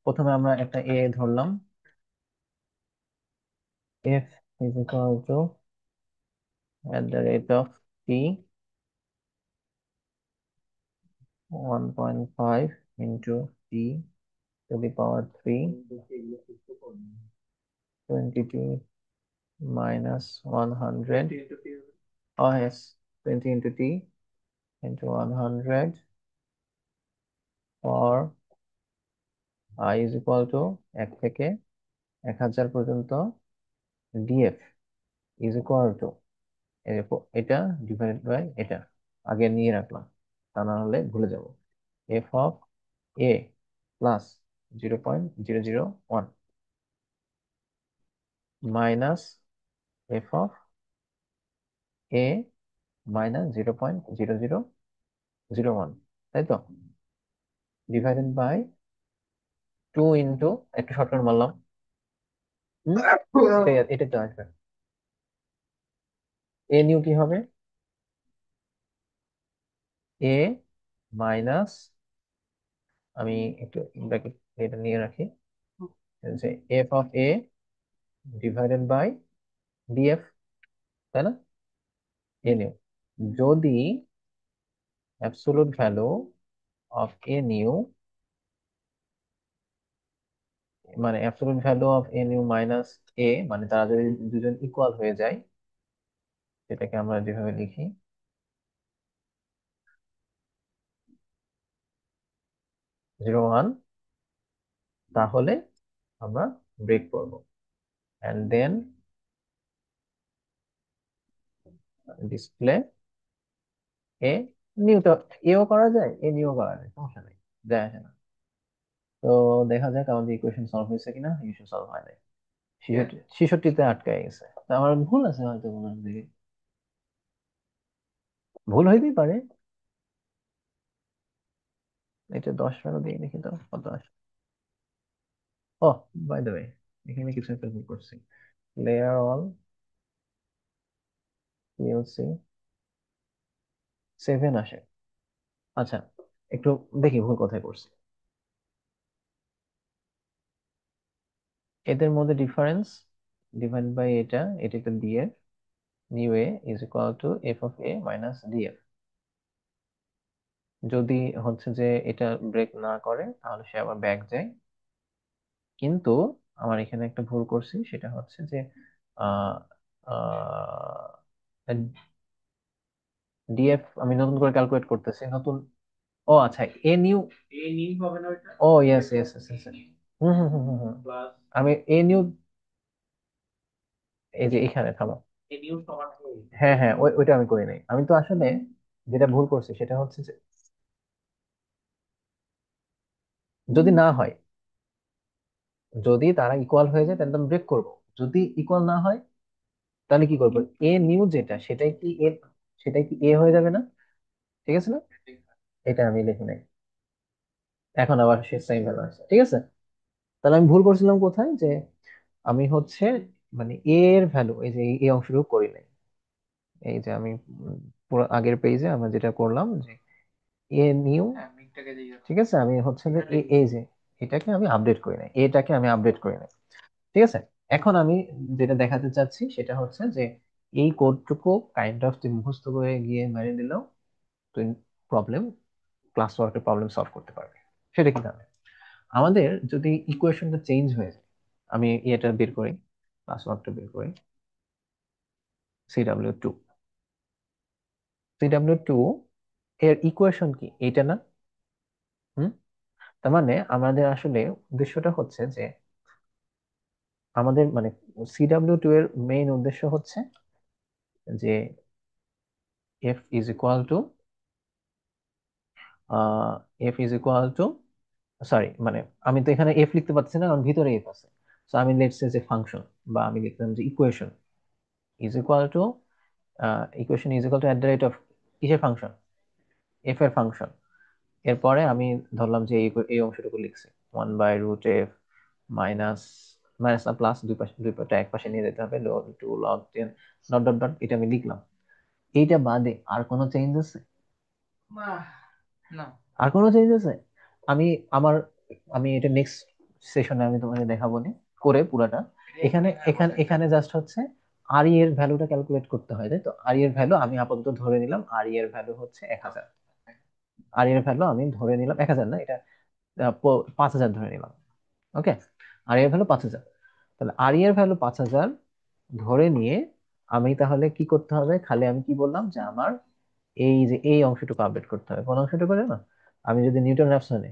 প্রথমে আমরা একটা এ ধরলাম, F is equal two at the rate of t 1.5 into t to the power 3 20t minus 100. Oh yes, 20 into t into 100 for I is equal to 1 থেকে 1000 পর্যন্ত df is equal to, এটা ডিভাইডেড বাই এটা আগে নিয়ে রাখলাম, তা না হলে ভুলে যাব, f of a plus 0.001 minus f of a minus 0.0001, তাই তো, ডিভাইডেড বাই 2 ইন্টু, একটু শর্টকাট মারলাম, এটা তো আসবে, এ নিউ কি হবে, এ মাইনাস, আমি একটু ব্র্যাকেট এটা নিয়ে রাখি, যে F of a divided by df, তাই না, এ নিউ, যদি absolute value of a new, মানে absolute value of a new minus a, মানে তারা যদি দুজন ইকুয়াল হয়ে যায়, সেটাকে আমরা যেভাবে লিখি 0.1, তাহলে আমরা ব্রেক করব, and then display a new, তো এও করা যায়, এ নিউ করা যায়, সমস্যা নেই, যায় আসে না। তো দেখা যাক আমাদের ইকুয়েশন সলভ হয়েছে কিনা, ইকুয়েশন সলভ হয় নাই, 66 আটকায় গেছে, তা আমার ভুল আছে হয়তো কোনো দিকে, ভুল হইতেই পারে। এটা 10 দিয়ে দেখি তো কত আসে। ও, বাই দ্য ওয়ে, এখানে কিছু একটা ভুল করছি, লেয়ার অল পিএলসি 7 আসে। আচ্ছা, একটু দেখি ভুল কোথায় করছি, এদের মধ্যে ডিফারেন্স ডিভাইড বাই এটা, এটা একটা D F, new A is equal two F of A minus DF, যদি হচ্ছে যে এটা ব্রেক না করে তাহলে সে আবার ব্যাক যায়, কিন্তু আমার এখানে একটা ভুল করছি, সেটা হচ্ছে যে ডিএফ আমি নতুন করে ক্যালকুলেট করতেছি, নতুন, ও আচ্ছা, এ নিউ, ও yes yes yes, hmm hmm hmm hmm hmm. আমি এ নিউ, এই যে এখানে থামো, হ্যাঁ হ্যাঁ, ওইটা আমি করি নাই, আমি তো আসলে যেটা ভুল করছি সেটা হচ্ছে যে যদি না হয়, যদি তারা ইকুয়াল হয়ে যায় তাহলে আমি ব্রেক করব, যদি ইকুয়াল না হয় তাহলে কি করবো, এ নিউ যেটা সেটাই কি এ, সেটাই কি এ হয়ে যাবে না, ঠিক আছে না, এটা আমি লিখি নাই, এখন আবার সে সেম ভ্যালু আছে, ঠিক আছে। তাহলে আমি ভুল করছিলাম কোথায়, যে আমি হচ্ছে মানে এ এর ভ্যালু, এই যে এই অংশটুকু করি নাই, এই যে আমি পুরো আগের পেজে আমরা যেটা করলাম যে এ নিউ, ঠিক আছে, আমি হচ্ছে যে এই যে এটাকে আমি আপডেট করি নাই, এটাকে আমি আপডেট করি নাই, ঠিক আছে। এখন আমি যেটা দেখাতে চাচ্ছি সেটা হচ্ছে যে এই কোডটুকু কাইন্ড অফ তুই মুখস্থ করে গিয়ে মেরে দিলেও তুই প্রবলেম, ক্লাস ওয়ার্কের প্রবলেম সলভ করতে পারবি, সেটা কি? আমাদের যদি ইকুয়েশনটা চেঞ্জ হয়ে যায়, আমি এটা বের করি, ক্লাস ওয়ার্কটা বের করি, CW2, CW2 এর ইকুয়েশন কি এটা না? হুম। তার মানে আমাদের আসলে উদ্দেশ্যটা হচ্ছে যে আমাদের মানে CW2 এর মেইন উদ্দেশ্য হচ্ছে যে F is equal two F is equal two, sorry মানে আমি তো এখানে F লিখতে পারছি না কারণ ভিতরে F আছে। সো আমি লেটস সে যে ফাংশন, বা আমি লিখলাম যে equation is equal two, equation is equal two at the rate of কিসের ফাংশন, F এর ফাংশন। এরপরে আমি ধরলাম যে এই অংশটুকু লিখছি 1/√f মাইনাস, মাইনাস না প্লাস, দুই পাশে এক পাশে নিয়ে যেতে হবে, 2 log 10 ডট ডট ডট, এটা আমি লিখলাম। এইটা বাদে আর কোনো চেঞ্জ আছে? না। আর কোনো চেঞ্জ আছে? আমি আমার আমি এটা নেক্সট সেশনে আমি তোমাকে দেখাবো নি করে পুরাটা। এখানে এখানে এখানে জাস্ট হচ্ছে আর এর ভ্যালুটা ক্যালকুলেট করতে হয়, তাই তো। আর এর ভ্যালু আমি আপাতত ধরে নিলাম, আর এর ভ্যালু হচ্ছে 1000। আর এর ভ্যালু আমি ধরে নিলাম 1000 না, এটা 5000 ধরে নিলাম। ওকে, আর এর ভ্যালু 5000। তাহলে আর এর ভ্যালু 5000 ধরে নিয়ে আমি তাহলে কি করতে হবে, খালি আমি কি বললাম যে আমার এই যে এই অংশটুকু আপডেট করতে হবে। কোন অংশটুকু জানো? আমি যদি নিউটন র্যাপসনে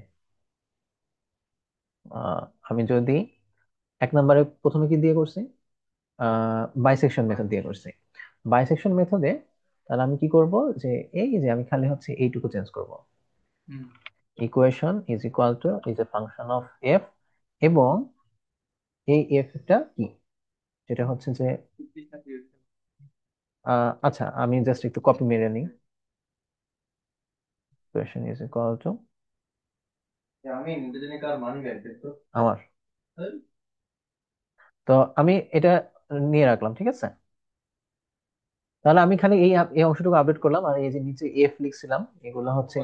আহ আমি যদি এক নম্বরে প্রথমে কি দিয়ে করছি, বাইসেকশন মেথড দিয়ে করছি। বাইসেকশন মেথডে তাহলে আমি কি করব, যে এই যে আমি খালি হচ্ছে এইটুকু চেঞ্জ করব, equation is equal two is a function of F, এবং এই এফ টা কি, সেটা হচ্ছে যে আচ্ছা আমি জাস্ট একটু কপি মেরে নিই, ইকুয়েশন ইজ ইকুয়াল টু আমার, তো আমি এটা নিয়ে রাখলাম, ঠিক আছে। তাহলে আমি খালি এই অংশটুকু আপডেট করলাম, আর এই যে নিচে এফ লিখছিলাম এগুলো হচ্ছে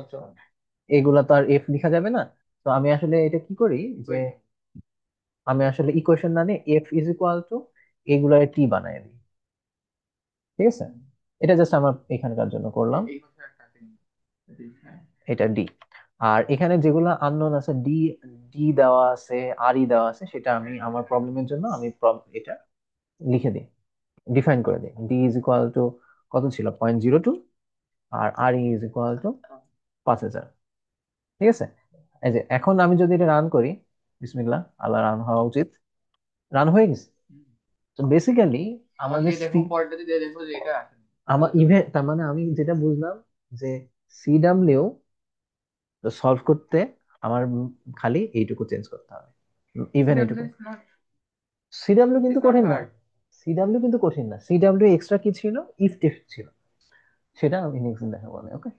এগুলা তো আর এফ লেখা যাবে না। তো আমি আসলে এটা কি করি যে আমি আসলে ইকুয়েশন না নিয়ে এফ ইজ ইকুয়াল টু এগুলার টি বানায় দিই, ঠিক আছে। এটা জাস্ট আমার এখানকার জন্য করলাম, এটা ডি। আর এখানে যেগুলো আননোন আছে, ডি ডি দেওয়া আছে, আর ই দেওয়া আছে, সেটা আমি আমার প্রবলেমের জন্য আমি এটা লিখে দিই, ডিফাইন করে দিই। ডি ইজ ইকুয়াল টু কত ছিল, 0.02, আর ই ইজ ইকুয়াল টু 5000, ঠিক আছে। এই যে এখন আমি যদি এটা রান করি, বিসমিল্লাহ, আল্লাহ, রান হওয়া উচিত, রান হয়ে গেছে। তো বেসিক্যালি আমাদের আমার ইভেন্ট, তার মানে আমি যেটা বুঝলাম যে সিডাব্লিউ সলভ করতে আমার খালি এইটুকু চেঞ্জ করতে হবে, ইভেন এইটুকু। সিডাব্লিউ কিন্তু কঠিন না, সিডাব্লিউ কিন্তু কঠিন না, সিডাব্লিউ এক্সট্রা কি ছিল, ইফ টেস্ট ছিল, সেটা আমি নেক্সট দিন দেখাবো। ওকে,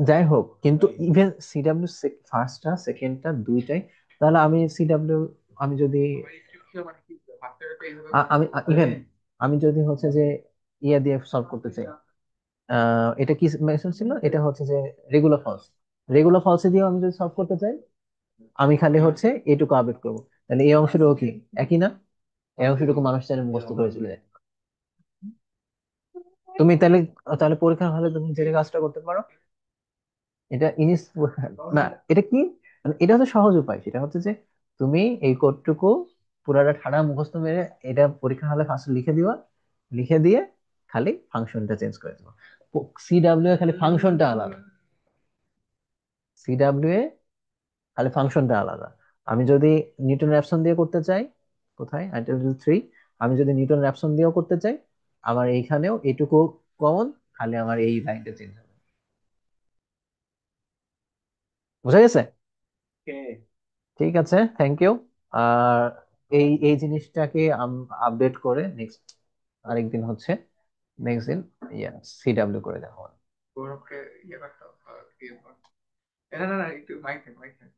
যাই হোক, কিন্তু ইভেন সিডাব্লিউ ফার্স্টটা সেকেন্ডটা দুইটাই, তাহলে আমি সিডাব্লিউ, আমি যদি আমি ইভেন আমি যদি হচ্ছে যে ইয়ে দিয়ে সলভ করতে চাই, এটা কি মেথড ছিল, এটা হচ্ছে যে রেগুলার ফলস, রেগুলার ফলসে দিয়ে আমি যদি সলভ করতে চাই, আমি খালি হচ্ছে এইটুকু আপডেট করবো, তাহলে এই অংশটুকু কি একই না? এই অংশটুকু মানুষ চাইলে মুখস্থ করে চলে যায়। তুমি তাহলে, তাহলে পরীক্ষার হলে তুমি যে কাজটা করতে পারো, এটা ইনিস, না এটা কি, মানে এটা হচ্ছে সহজ উপায়, সেটা হচ্ছে যে তুমি এই কোডটুকু পুরাটা ঠাড়া মুখস্থ মেরে এটা পরীক্ষা হলে ফার্স্ট লিখে দিবা, লিখে দিয়ে খালি ফাংশনটা চেঞ্জ করে দিবা। সিডাব্লিউ এ খালি ফাংশনটা আলাদা, সিডাব্লিউ এ খালি ফাংশনটা আলাদা। আমি যদি নিউটন র্যাপসন দিয়ে করতে চাই, কোথায় আইটেল 3, আমি যদি নিউটন র্যাপসন দিয়েও করতে চাই, আমার এইখানেও এইটুকু কমন, খালি আমার এই লাইনটা চেঞ্জ হবে। বুঝা গেছে? ঠিক আছে, থ্যাংক ইউ। আর এই এই জিনিসটাকে আপডেট করে নেক্সট আরেকদিন হচ্ছে, নেক্সট দিন ইয়া সিডাব্লিউ করে দেখাবো। গৌরবকে ইয়ে করতে হবে, না না না, একটু মাইক থাক, মাইক থাক।